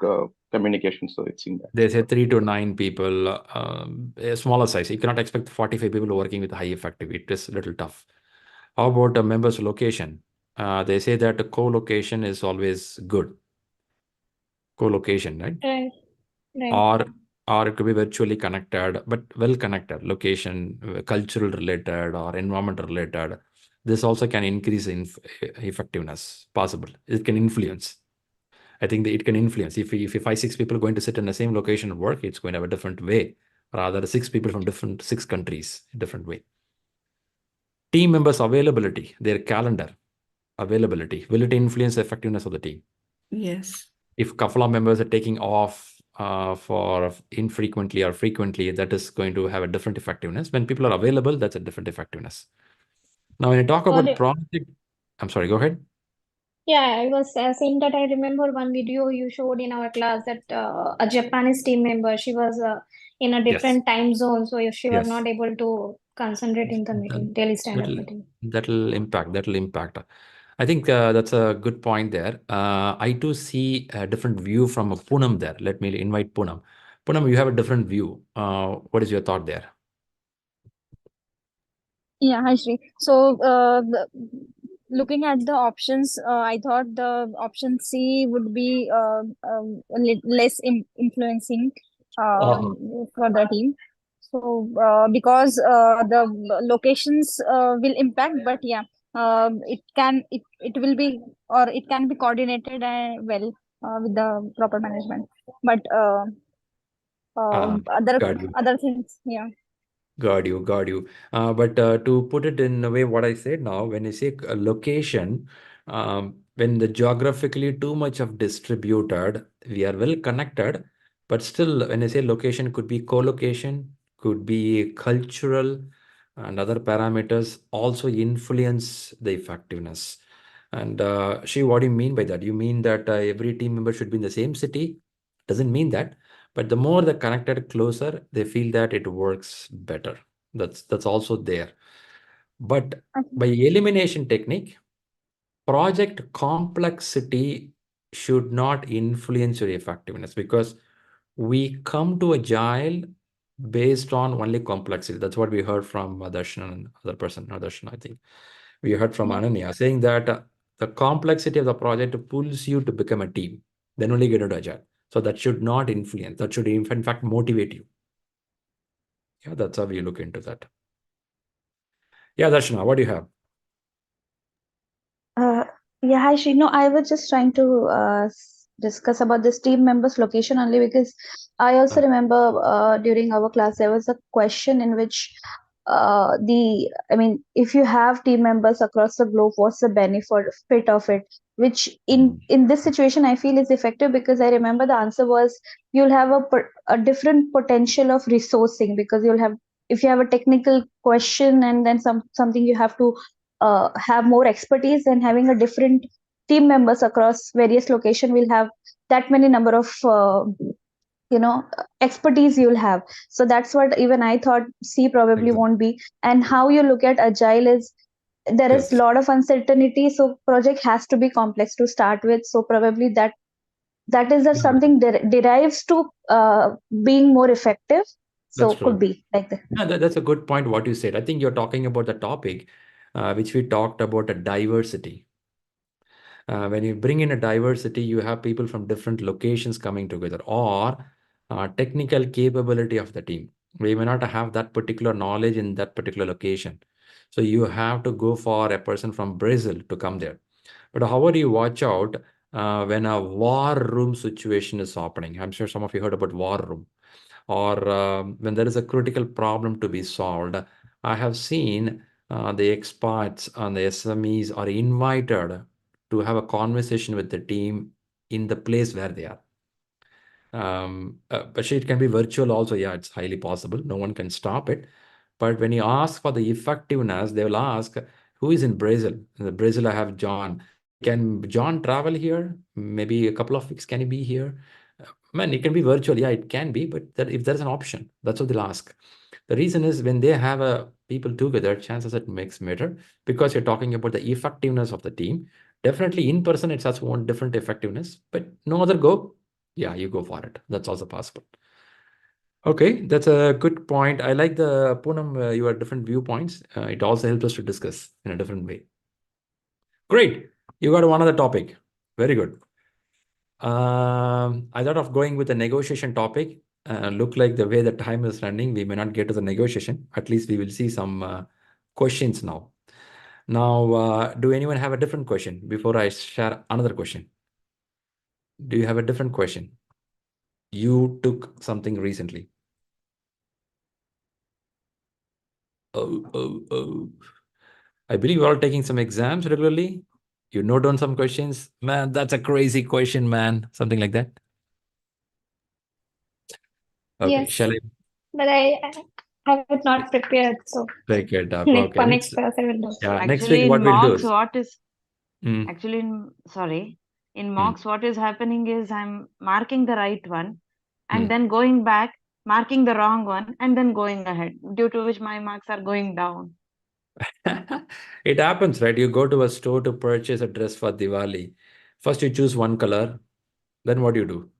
communication. So it's impact. They say 3 to 9 people, a smaller size. You cannot expect 45 people working with high effectivity. It is a little tough. How about a member's location? They say that a co-location is always good. Co-location, right? Right. Or it could be virtually connected, but well connected, location, cultural related or environment related. This also can increase in effectiveness, possible. It can influence. I think that it can influence. If 5, 6 people are going to sit in the same location and work, it's going to have a different way. Rather, 6 people from 6 countries, different way. Team members' availability, their calendar availability, will it influence the effectiveness of the team? Yes. If a couple of members are taking off for infrequently or frequently, that is going to have a different effectiveness. When people are available, that's a different effectiveness. Now, when you talk about project, I'm sorry, go ahead. Yeah, I was saying that I remember one video you showed in our class that a Japanese team member, she was in a different time zone, so if she was not able to concentrate in the meeting, daily stand-up meeting. That'll impact. I think that's a good point there. I too see a different view from Poonam there. Let me invite Poonam. Poonam, you have a different view. What is your thought there? Yeah, hi Shri. So, looking at the options, I thought the option C would be less influencing for the team. So, because the locations will impact, but yeah, it will be, or it can be coordinated well with the proper management. But other things, yeah. Got you. But to put it in a way, what I said now, when I say a location, when the geographically too much of distributed, we are well connected, but still, when I say location, could be co-location, could be cultural, and other parameters also influence the effectiveness. And Shri, what do you mean by that? You mean that every team member should be in the same city? Doesn't mean that. But the more they're connected closer, they feel that it works better. That's also there. But by elimination technique, project complexity should not influence your effectiveness, because we come to agile based on only complexity. That's what we heard from Darshan and other person, Darshan, I think. We heard from Ananya saying that the complexity of the project pulls you to become a team. Then only get into agile. So that should not influence. That should in fact motivate you. Yeah, that's how we look into that. Yeah, Darshana, what do you have? Yeah, hi Shri. No, I was just trying to discuss about this team members' location only because I also remember during our class there was a question in which if you have team members across the globe, what's the benefit of it? Which in this situation I feel is effective, because I remember the answer was you'll have a different potential of resourcing, because you'll have if you have a technical question and then something you have to have more expertise, then having a different team members across various location will have that many number of expertise you'll have. So that's what even I thought C probably won't be. And how you look at agile is there is a lot of uncertainty, so project has to be complex to start with. So probably that is something derives to being more effective. So could be like that. Yeah, that's a good point what you said. I think you're talking about the topic which we talked about, a diversity. When you bring in a diversity, you have people from different locations coming together, or technical capability of the team. We may not have that particular knowledge in that particular location. So you have to go for a person from Brazil to come there. But however, you watch out when a war room situation is happening. I'm sure some of you heard about war room. Or when there is a critical problem to be solved. I have seen the experts and the SMEs are invited to have a conversation with the team in the place where they are. But it can be virtual also. Yeah, it's highly possible. No one can stop it. But when you ask for the effectiveness, they will ask, who is in Brazil? In Brazil, I have John. Can John travel here? Maybe a couple of weeks. Can he be here? Man, it can be virtual. Yeah, it can be. But if there's an option, that's what they'll ask. The reason is when they have people together, chances it makes matter because you're talking about the effectiveness of the team. Definitely in person, it has one different effectiveness, but no other go. Yeah, you go for it. That's also possible. Okay, that's a good point. I like the Poonam, your different viewpoints. It also helps us to discuss in a different way. Great. You got one other topic. Very good. I thought of going with the negotiation topic. Look like the way the time is running, we may not get to the negotiation. At least we will see some questions now. Now, do anyone have a different question before I share another question? Do you have a different question? You took something recently. Oh. I believe you're all taking some exams regularly. You note down some questions. Man, that's a crazy question, man. Something like that. Okay, Yes. shall I? But I have it not prepared, so Take it up. next Okay. for next class I will do. Yeah, next Actually, week what in we'll do mocks, is. what is Mm, actually in mocks, what is happening is I'm marking the right one and then going back, marking the wrong one, and then going ahead, due to which my marks are going down. It happens, right? You go to a store to purchase a dress for Diwali. First, you choose one color. Then what do?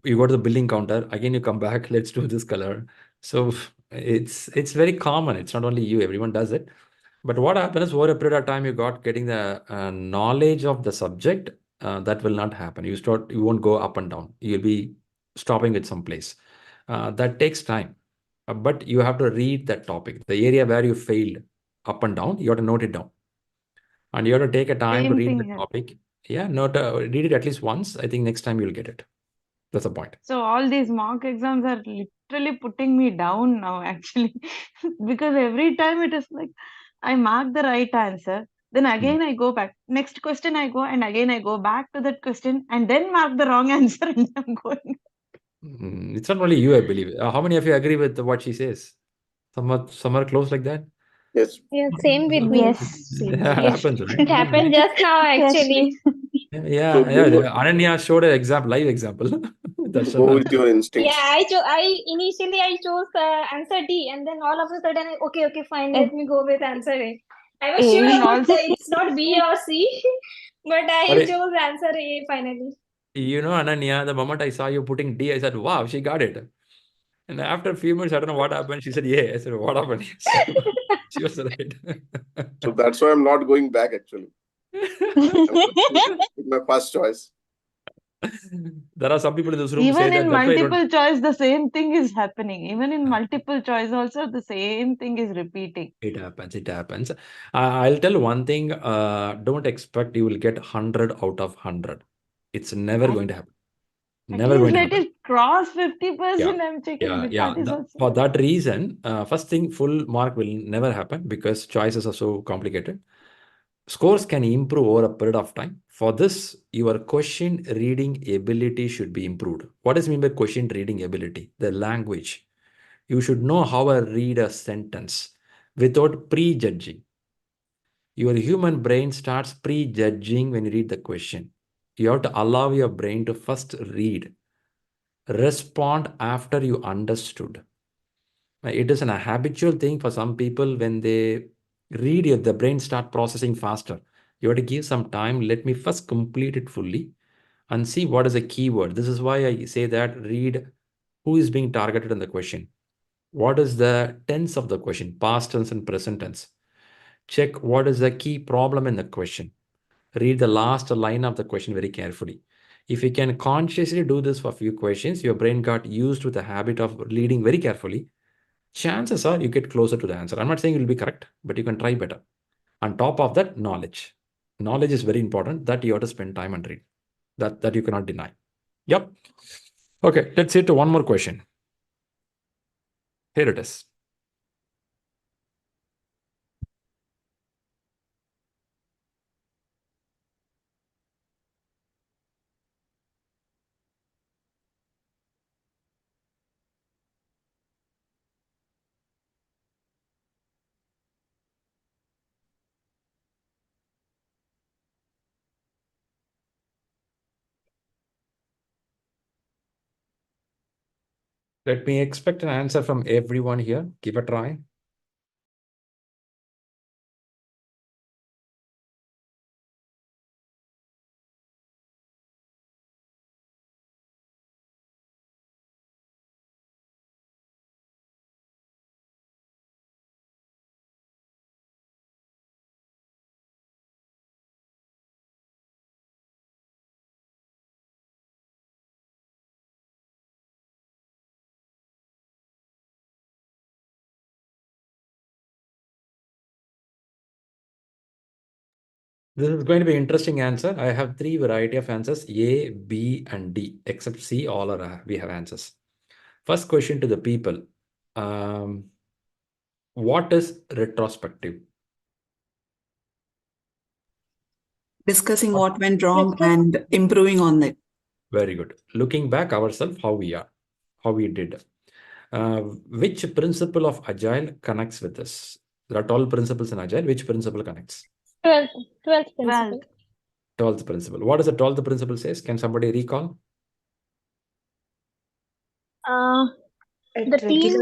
You go to the billing counter. Again, you come back. Let's do this color. So it's very common. It's not only you. Everyone does it. But what happens over a period of time, you got getting the knowledge of the subject. That will not happen. You won't go up and down. You'll be stopping at some place. That takes time. But you have to read that topic. The area where you failed up and down, you have to note it down. And you have to take a time to Same read the thing. topic. Yeah, read it at least once. I think next time you'll get it. That's the point. So all these mock exams are literally putting me down now, actually, because every time it is like I mark the right answer, then again I go back. Next question I go, and again I go back to that question, and then mark the wrong answer, and I'm going. It's not only you, I believe. How many of you agree with what she says? Some are close like that. Yes. Yeah, same with me. Yes. Yeah, Yes. happens, right? It happened just now actually. Yeah. So Ananya showed an live example. That's go with your Yeah, instincts. I initially I chose answer D, and then all of a sudden, okay, fine, And let me go with answer A. I was sure even about also, it's not B or C, but I But chose answer A finally. Ananya, the moment I saw you putting D, I said, wow, she got it. And after a few minutes, I don't know what happened. She said, yeah. I said, what happened? So she was right. So that's why I'm not going back actually. My first choice. There are some people in this room say even that in that's why I don't. multiple choice, the same thing is happening. Even in multiple choice, also the same thing is repeating. It happens. I'll tell one thing. Don't expect you will get 100 out of 100. It's never going to happen. At Never least going to let happen. it cross 50%. I'm checking Yeah. that is also. For that reason, first thing, full mark will never happen because choices are so complicated. Scores can improve over a period of time. For this, your question reading ability should be improved. What does mean by question reading ability? The language. You should know how to read a sentence without prejudging. Your human brain starts prejudging when you read the question. You have to allow your brain to first read, respond after you understood. It is an habitual thing for some people. When they read it, the brain start processing faster. You have to give some time. Let me first complete it fully and see what is a keyword. This is why I say that read who is being targeted in the question. What is the tense of the question, past tense and present tense. Check what is the key problem in the question. Read the last line of the question very carefully. If you can consciously do this for a few questions, your brain got used to the habit of reading very carefully. Chances are you get closer to the answer. I'm not saying it will be correct, but you can try better. On top of that, knowledge. Knowledge is very important, that you have to spend time and read. That you cannot deny. Yep. Okay, let's see to one more question. Here it is. Let me expect an answer from everyone here. Give a try. This is going to be an interesting answer. I have 3 variety of answers, A, B, and D. Except C, all are we have answers. First question to the people. What is retrospective? Discussing what went wrong and improving on it. Very good. Looking back ourselves, how we are, how we did. Which principle of Agile connects with this? There are 12 principles in Agile. Which principle connects? 12th principle. 12th principle. What does the 12th principle says? Can somebody recall? The team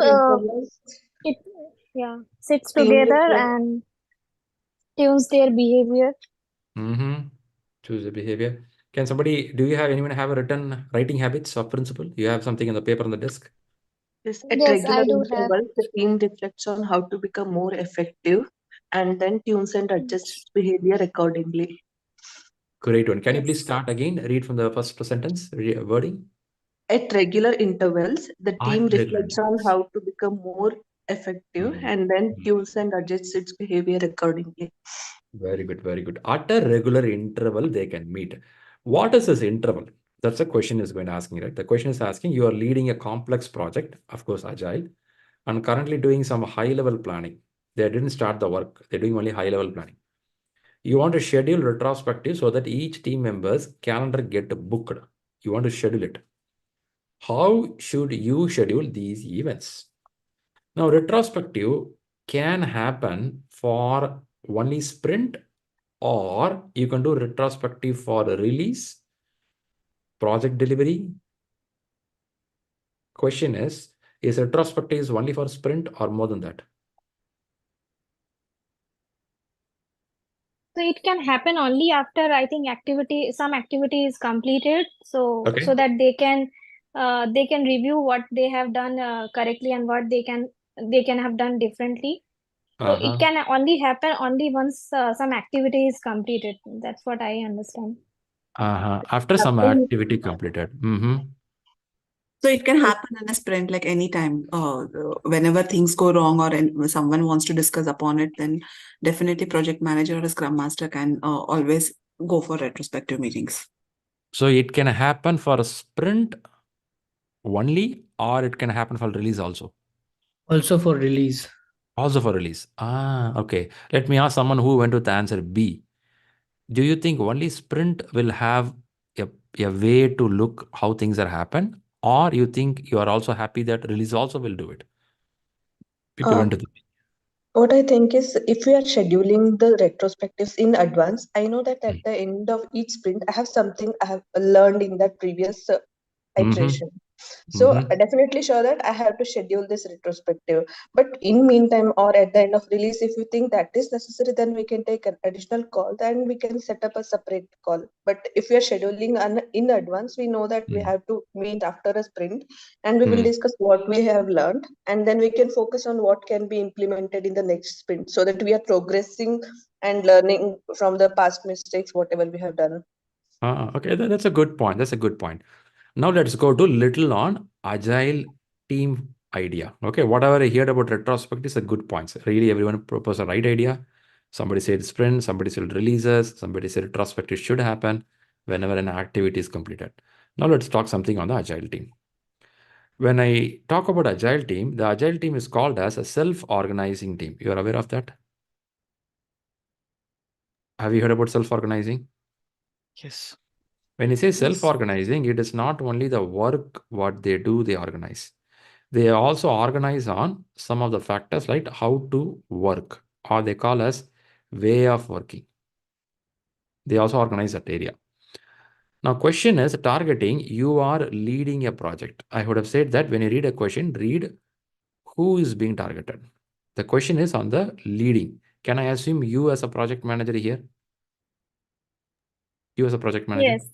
sits together and tunes their behavior. Choose the behavior. Can somebody, do you have anyone have a writing habits of principle? You have something on the paper on the desk? Yes, at regular intervals, the team reflects on how to become more effective and then tunes and adjusts its behavior accordingly. Great one. Can you please start again? Read from the first sentence, wording. At regular intervals, the team reflects on how to become more effective and then tunes and adjusts its behavior accordingly. Very good, very good. At a regular interval, they can meet. What is this interval? That's the question is going to asking, right? The question is asking, you are leading a complex project, of course, Agile, and currently doing some high-level planning. They didn't start the work. They're doing only high-level planning. You want to schedule retrospective so that each team member's calendar get booked. You want to schedule it. How should you schedule these events? Now, retrospective can happen for only sprint, or you can do retrospective for release, project delivery. Question is retrospective only for sprint or more than that? So it can happen only after, I think, some activity is completed, so that they can review what they have done correctly and what they can have done differently. So it can only happen only once some activity is completed. That's what I understand. After some activity completed. So it can happen in a sprint, like anytime. Whenever things go wrong or someone wants to discuss upon it, then definitely project manager or a scrum master can always go for retrospective meetings. So it can happen for a sprint only, or it can happen for release also? Also for release. Also for release. Okay. Let me ask someone who went with the answer B. Do you think only sprint will have a way to look how things are happen, or you think you are also happy that release also will do it? People went to the What I think is, if we are scheduling the retrospectives in advance, I know that at the end of each sprint, I have something I have learned in that previous iteration. So definitely sure that I have to schedule this retrospective. But in meantime or at the end of release, if you think that is necessary, then we can take an additional call. Then we can set up a separate call. But if we are scheduling in advance, we know that we have to meet after a sprint, and we will discuss what we have learned, and then we can focus on what can be implemented in the next sprint, so that we are progressing and learning from the past mistakes, whatever we have done. Okay, that's a good point. That's a good point. Now let's go to little on agile team idea. Okay, whatever I heard about retrospect is a good point. Really, everyone proposed a right idea. Somebody said sprint, somebody said releases, somebody said retrospective should happen whenever an activity is completed. Now let's talk something on the agile team. When I talk about agile team, the agile team is called as a self-organizing team. You are aware of that? Have you heard about self-organizing? Yes. When you say self-organizing, it is not only the work, what they do, they organize. They also organize on some of the factors like how to work, or they call as way of working. They also organize that area. Now, question is targeting, you are leading a project. I would have said that when you read a question, read who is being targeted. The question is on the leading. Can I assume you as a project manager here? You as a project manager? Yes.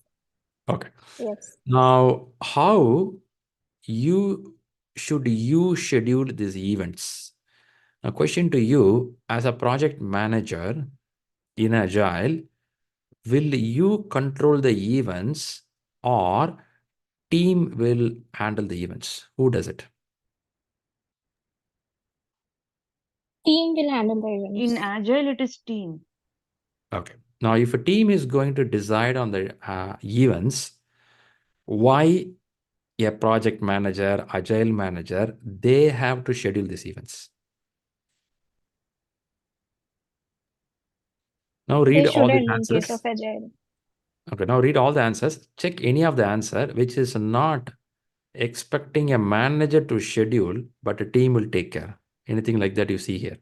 Okay. Yes. Now, how should you schedule these events? A question to you as a project manager in Agile, will you control the events or team will handle the events? Who does it? Team will handle the events. In Agile, it is team. Okay. Now, if a team is going to decide on the events, why a project manager, Agile manager, they have to schedule these events? Now read They all the shouldn't in case of answers. Agile. Okay, now read all the answers. Check any of the answer which is not expecting a manager to schedule, but a team will take care. Anything like that you see here?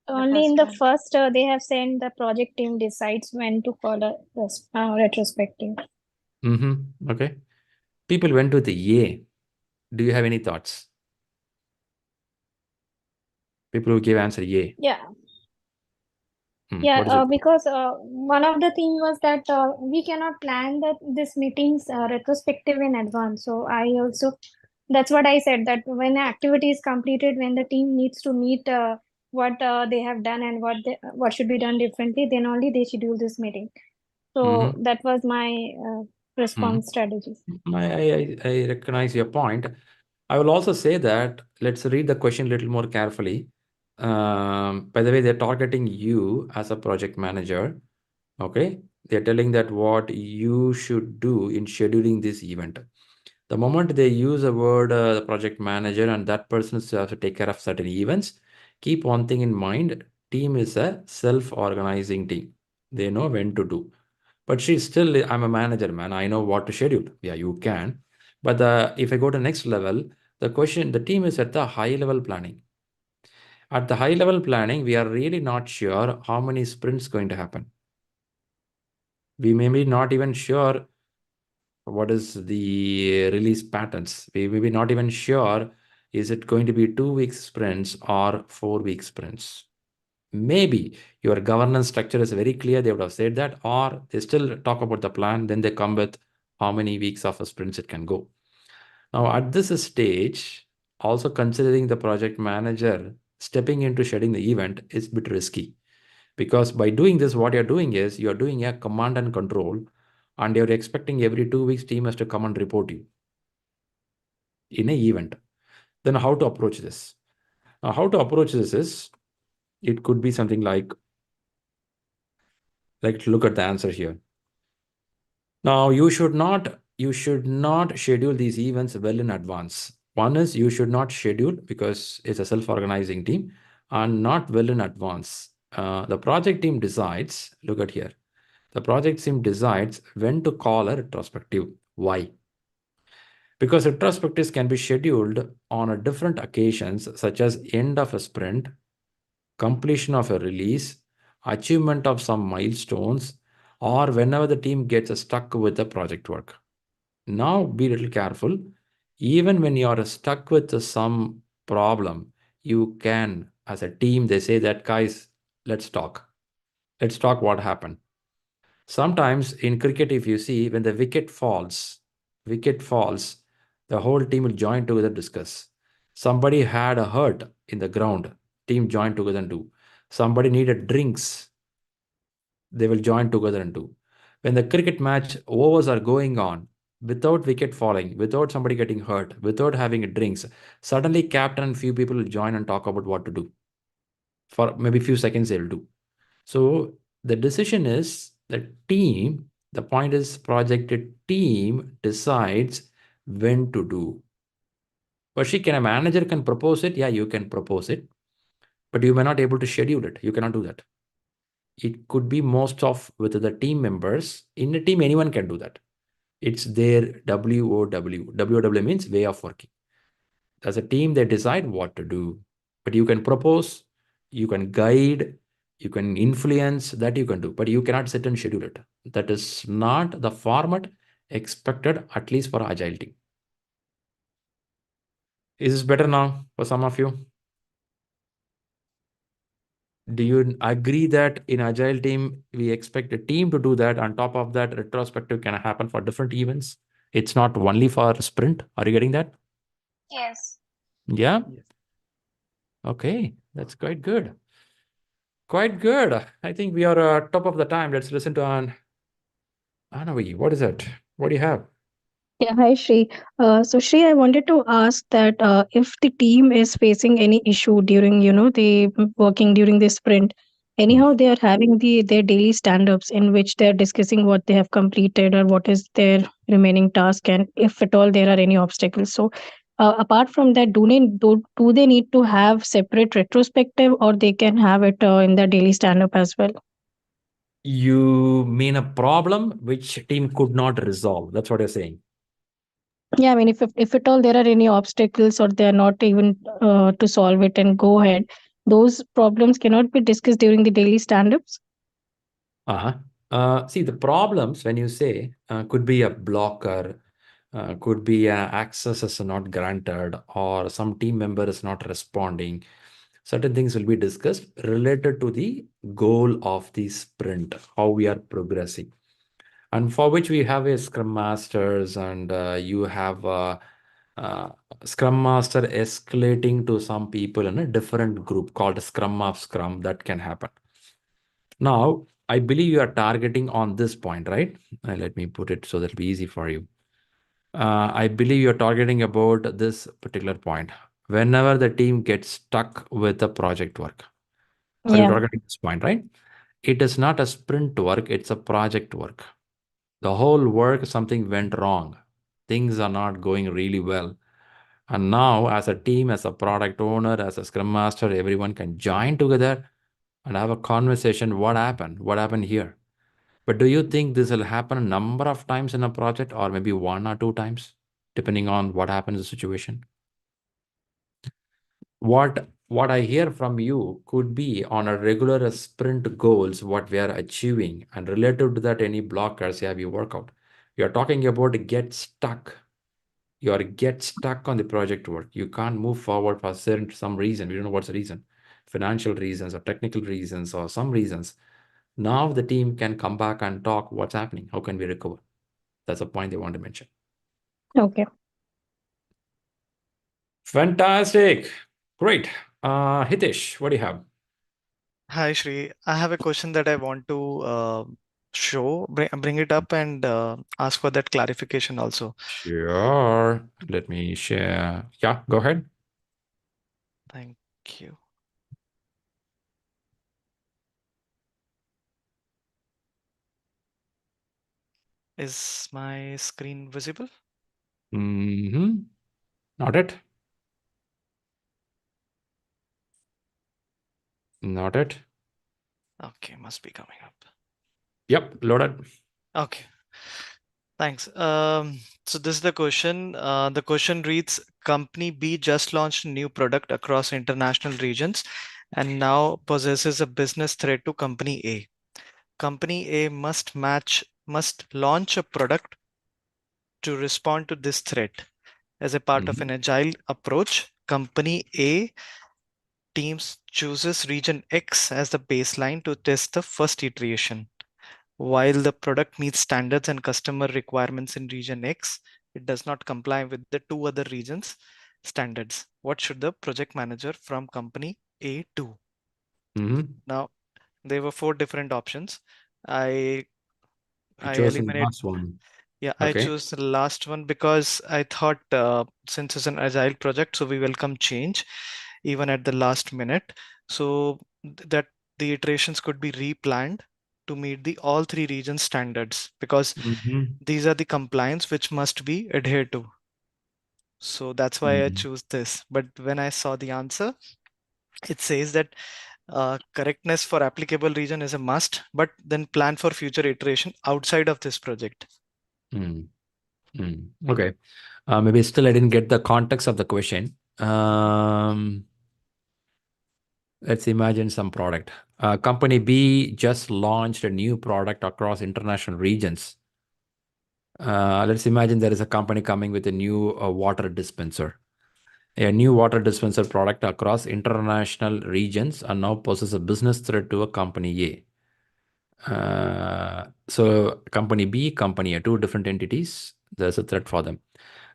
Only in the first, they have said the project team decides when to call a retrospective. Okay. People went with the A. Do you have any thoughts? People who gave answer A. Yeah. What is it? Because one of the thing was that we cannot plan this meetings retrospective in advance. So that's what I said, that when activity is completed, when the team needs to meet what they have done and what should be done differently, then only they schedule this meeting. So that was my response strategy. I recognize your point. I will also say that let's read the question a little more carefully. By the way, they're targeting you as a project manager. Okay, they're telling that what you should do in scheduling this event. The moment they use a word project manager and that person has to take care of certain events, keep one thing in mind, team is a self-organizing team. They know when to do. But she's still, I'm a manager, man. I know what to schedule. Yeah, you can. But if I go to next level, the team is at the high level planning. At the high level planning, we are really not sure how many sprints going to happen. We may be not even sure what is the release patterns. We may be not even sure, is it going to be 2 week sprints or 4 week sprints? Maybe your governance structure is very clear. They would have said that, or they still talk about the plan. Then they come with how many weeks of a sprints it can go. Now, at this stage, also considering the project manager stepping into scheduling the event is a bit risky. Because by doing this, what you're doing is you're doing a command and control, and you're expecting every 2 weeks team has to come and report you in an event. Then how to approach this? Now, how to approach this is, it could be something like look at the answer here. Now, you should not schedule these events well in advance. One is you should not schedule because it's a self-organizing team and not well in advance. The project team decides, look at here. The project team decides when to call a retrospective. Why? Because retrospectives can be scheduled on different occasions, such as end of a sprint, completion of a release, achievement of some milestones, or whenever the team gets stuck with the project work. Now, be a little careful. Even when you are stuck with some problem, you can, as a team, they say that, guys, let's talk. Let's talk what happened. Sometimes in cricket, if you see, when the wicket falls, the whole team will join together, discuss. Somebody had a hurt in the ground, team join together and do. Somebody needed drinks, they will join together and do. When the cricket match overs are going on, without wicket falling, without somebody getting hurt, without having drinks, suddenly captain and few people will join and talk about what to do. For maybe few seconds they'll do. So the decision is the team, the point is projected team decides when to do. But can a manager can propose it? Yeah, you can propose it, but you may not able to schedule it. You cannot do that. It could be most of with the team members. In a team, anyone can do that. It's their WOW. WOW means way of working. As a team, they decide what to do. But you can propose, you can guide, you can influence, that you can do. But you cannot sit and schedule it. That is not the format expected, at least for Agile team. Is this better now for some of you? Do you agree that in Agile team, we expect a team to do that? On top of that, retrospective can happen for different events. It's not only for sprint. Are you getting that? Yes. Yeah? Okay, that's quite good. Quite good. I think we are top of the time. Let's listen to Anavi. What is it? What do you have? Yeah, hi Shri. So Shri, I wanted to ask that if the team is facing any issue during, the working during the sprint, anyhow they are having their daily stand-ups in which they are discussing what they have completed or what is their remaining task, and if at all there are any obstacles. So apart from that, do they need to have separate retrospective, or they can have it in their daily stand-up as well? You mean a problem which team could not resolve? That's what you're saying. Yeah, I mean, if at all there are any obstacles or they are not even to solve it and go ahead, those problems cannot be discussed during the daily stand-ups. See, the problems when you say could be a blocker, could be access is not granted, or some team member is not responding. Certain things will be discussed related to the goal of the sprint, how we are progressing. And for which we have a Scrum Masters, and you have a Scrum Master escalating to some people in a different group called Scrum of Scrum. That can happen. Now, I believe you are targeting on this point, right? Let me put it so that it'll be easy for you. I believe you're targeting about this particular point. Whenever the team gets stuck with the project work. Are you targeting this point, right? It is not a sprint work, it's a project work. The whole work, something went wrong. Things are not going really well. And now, as a team, as a product owner, as a scrum master, everyone can join together and have a conversation. What happened? What happened here? But do you think this will happen a number of times in a project, or maybe 1 or 2 times, depending on what happens in the situation? What I hear from you could be on a regular sprint goals, what we are achieving, and relative to that, any blockers you have you work out. You're talking about get stuck. You are get stuck on the project work. You can't move forward for some reason. We don't know what's the reason. Financial reasons or technical reasons or some reasons. Now the team can come back and talk what's happening. How can we recover? That's a point they want to mention. Okay. Fantastic. Great. Hitesh, what do you have? Hi, Shri. I have a question that I want to bring it up and ask for that clarification also. Sure. Let me share. Yeah, go ahead. Thank you. Is my screen visible? Not it. Not it. Okay, must be coming up. Yep, loaded. Okay. Thanks. So this is the question. The question reads, Company B just launched a new product across international regions and now possesses a business threat to Company A. Company A must launch a product to respond to this threat. As a part of an agile approach, Company A teams chooses region X as the baseline to test the first iteration. While the product meets standards and customer requirements in region X, it does not comply with the two other regions' standards. What should the project manager from company A do? Now, there were 4 different options. I chosen the eliminate. last one. Yeah, I Okay. chose the last one because I thought since it's an agile project, so we welcome change even at the last minute. So that the iterations could be replanned to meet the all 3 region standards because these are the compliance which must be adhered to. So that's why I choose this. But when I saw the answer, it says that correctness for applicable region is a must, but then plan for future iteration outside of this project. Okay. Maybe still I didn't get the context of the question. Let's imagine some product. Company B just launched a new product across international regions. Let's imagine there is a company coming with a new water dispenser. A new water dispenser product across international regions and now poses a business threat to a company A. So company B, company A, 2 different entities. There's a threat for them.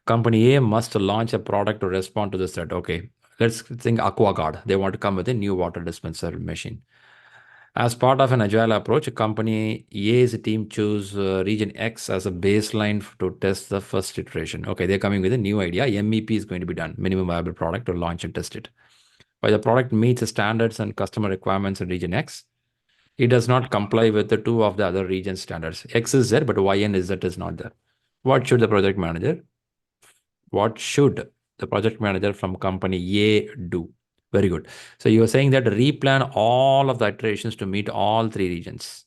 Company A must launch a product to respond to this threat. Okay, let's think AquaGuard. They want to come with a new water dispenser machine. As part of an agile approach, company A's team choose region X as a baseline to test the first iteration. Okay, they're coming with a new idea. MEP is going to be done, minimum viable product, to launch and test it. While the product meets the standards and customer requirements in region X, it does not comply with the 2 of the other region standards. X is there, but Y and Z is not there. What should the project manager from company A do? Very good. So you are saying that replan all of the iterations to meet all 3 regions.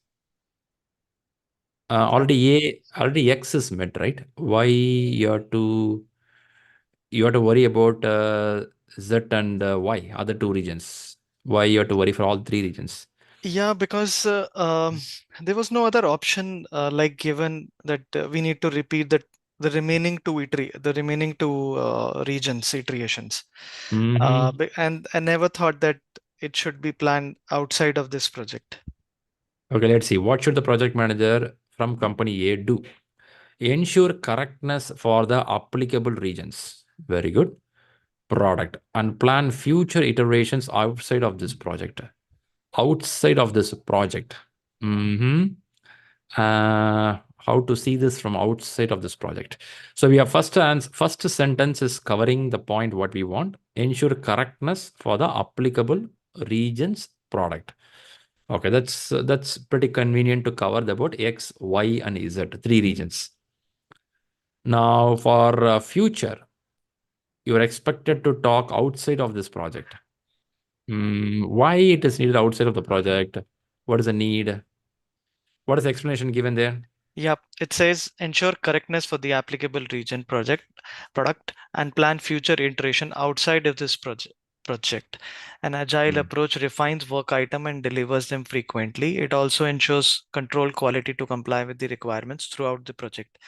Already X is met, right? Why you have to worry about Z and Y, other 2 regions? Why you have to worry for all 3 regions? Yeah, because there was no other option like given that we need to repeat the remaining 2 regions iterations. And I never thought that it should be planned outside of this project. Okay, let's see. What should the project manager from company A do? Ensure correctness for the applicable regions. Very good. Product. And plan future iterations outside of this project. Outside of this project. How to see this from outside of this project? So we have first sentence is covering the point what we want. Ensure correctness for the applicable regions product. Okay, that's pretty convenient to cover about X, Y, and Z, 3 regions. Now for future, you are expected to talk outside of this project. Why it is needed outside of the project? What is the need? What is the explanation given there? Yep, it says ensure correctness for the applicable region product and plan future iteration outside of this project. An agile approach refines work item and delivers them frequently. It also ensures control quality to comply with the requirements throughout the project.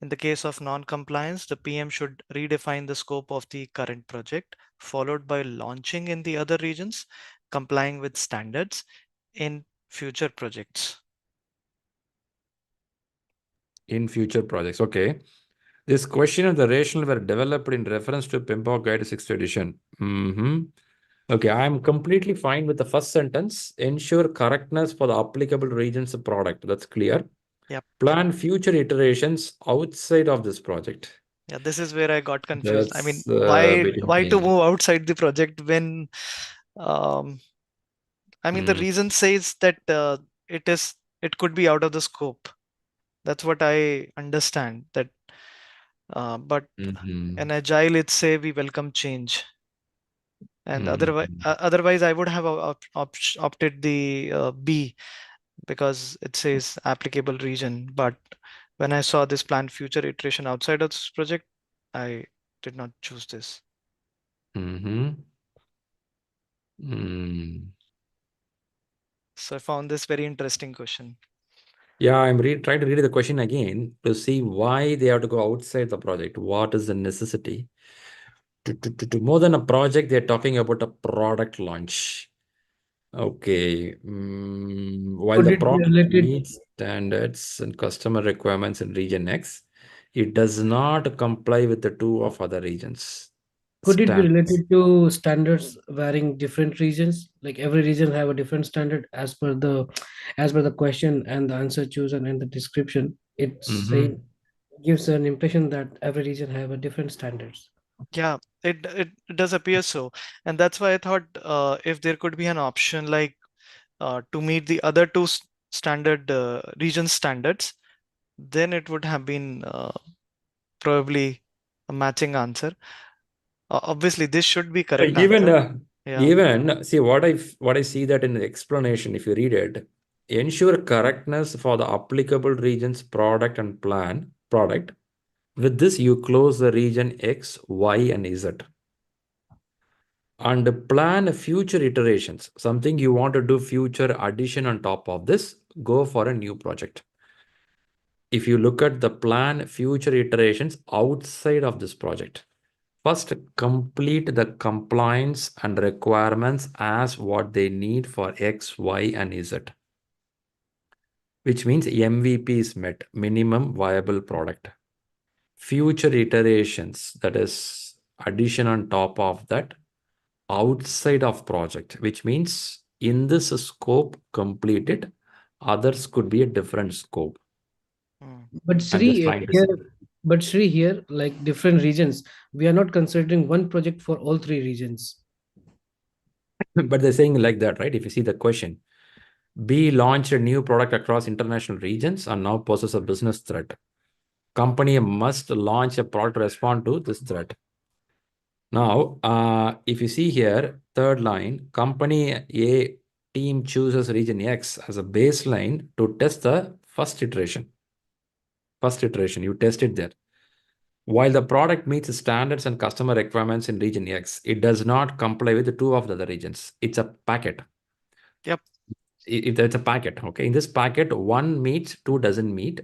In the case of non-compliance, the PM should redefine the scope of the current project, followed by launching in the other regions, complying with standards in future projects. In future projects, okay. This question and the rationale were developed in reference to PMP Guide 6th edition. Okay, I am completely fine with the first sentence. Ensure correctness for the applicable regions of product. That's clear. Yep. Plan future iterations outside of this project. Yeah, this is where I got confused. That's I mean, why to changed. move outside the project when I mean the reason says that it could be out of the scope. That's what I understand. That but in agile it say we welcome change. And otherwise I would have opted the B because it says applicable region, but when I saw this planned future iteration outside of this project, I did not choose this. So I found this very interesting question. Yeah, I'm trying to read the question again to see why they have to go outside the project. What is the necessity? To more than a project, they're talking about a product launch. Okay. While Could the it be product related? meets standards and customer requirements in region X, it does not comply with the two of other regions. Could it be Standards. related to standards varying different regions? Like every region have a different standard as per the question and the answer chosen and the description. It's saying gives an impression that every region have a different standards. Yeah, it does appear so, and that's why I thought if there could be an option like to meet the other two standard region standards, then it would have been probably a matching answer. Obviously, this should be correct answer. Even see what I see that in the explanation, if you read it, ensure correctness for the applicable region's product and product. With this, you close the region X, Y, and Z. And plan future iterations. Something you want to do future addition on top of this, go for a new project. If you look at the plan future iterations outside of this project, first complete the compliance and requirements as what they need for X, Y, and Z. Which means MVP is met, minimum viable product. Future iterations, that is addition on top of that, outside of project, which means in this scope completed, others could be a different scope. But Shri here, like different regions, we are not considering one project for all three regions. But they're saying like that, right? If you see the question, B launched a new product across international regions and now poses a business threat. Company must launch a product to respond to this threat. Now, if you see here, third line, company A team chooses region X as a baseline to test the first iteration. You test it there. While the product meets the standards and customer requirements in region X, it does not comply with the two of the other regions. It's a packet. Yep. It's a packet. Okay. In this packet, one meets, two doesn't meet.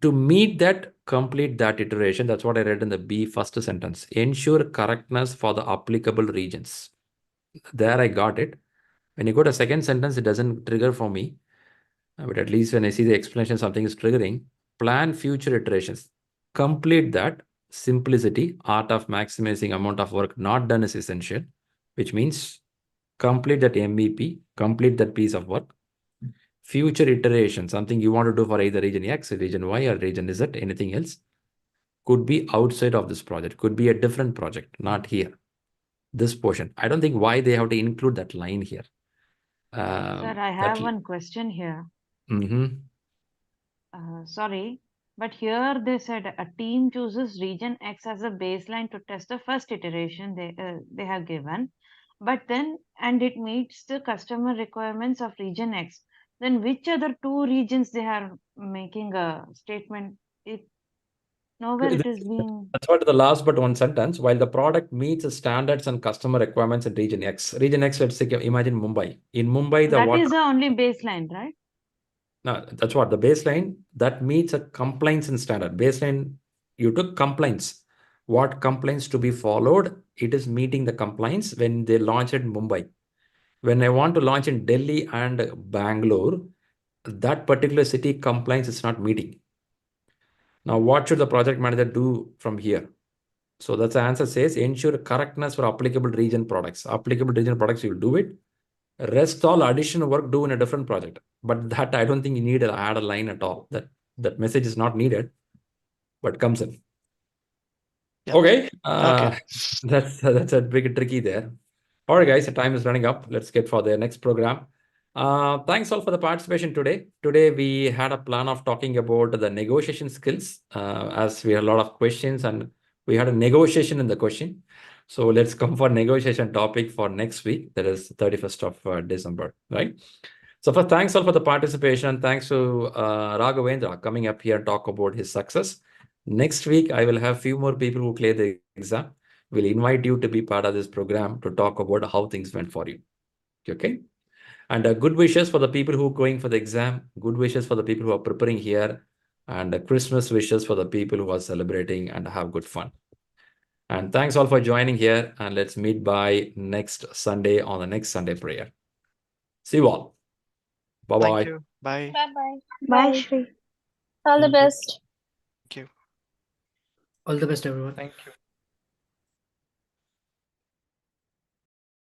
To meet that, complete that iteration. That's what I read in the B first sentence. Ensure correctness for the applicable regions. There I got it. When you go to second sentence, it doesn't trigger for me. But at least when I see the explanation, something is triggering. Plan future iterations. Complete that. Simplicity, art of maximizing amount of work not done is essential, which means complete that MVP, complete that piece of work. Future iteration, something you want to do for either region X, region Y, or region Z, anything else, could be outside of this project, could be a different project, not here. This portion. I don't think why they have to include that line here. Sir, I have one question here. Sorry, but here they said a team chooses region X as a baseline to test the first iteration they have given, but then and it meets the customer requirements of region X. Then which other two regions they are making a statement? Nowhere it is being. That's what the last but one sentence. While the product meets the standards and customer requirements in region X. Region X, let's say, imagine Mumbai. In Mumbai, that is the only baseline, right? No, that's what the baseline that meets a compliance and standard. Baseline, you took compliance. What compliance to be followed? It is meeting the compliance when they launch it in Mumbai. When I want to launch in Delhi and Bangalore, that particular city compliance is not meeting. Now, what should the project manager do from here? So that's the answer says ensure correctness for applicable region products. Applicable region products, you'll do it. Rest all additional work do in a different project. But that I don't think you need to add a line at all. That message is not needed, but comes in. Yep. Okay. That's a big tricky there. All right, guys, the time is running up. Let's get for the next program. Thanks all for the participation today. Today, we had a plan of talking about the negotiation skills as we had a lot of questions and we had a negotiation in the question. So let's come for negotiation topic for next week. That is 31st of December, right? So first, thanks all for the participation. Thanks to Raghavendra coming up here and talk about his success. Next week, I will have few more people who clear the exam. We'll invite you to be part of this program to talk about how things went for you. Okay? And good wishes for the people who are going for the exam. Good wishes for the people who are preparing here. And Christmas wishes for the people who are celebrating and have good fun. And thanks all for joining here. And let's meet by next Sunday on the next Sunday prayer. See you all. Bye-bye. Thank you. Bye. Bye-bye. Bye, Bye. Shri. All the Thank you. best. Thank you. All the best, everyone. Thank you.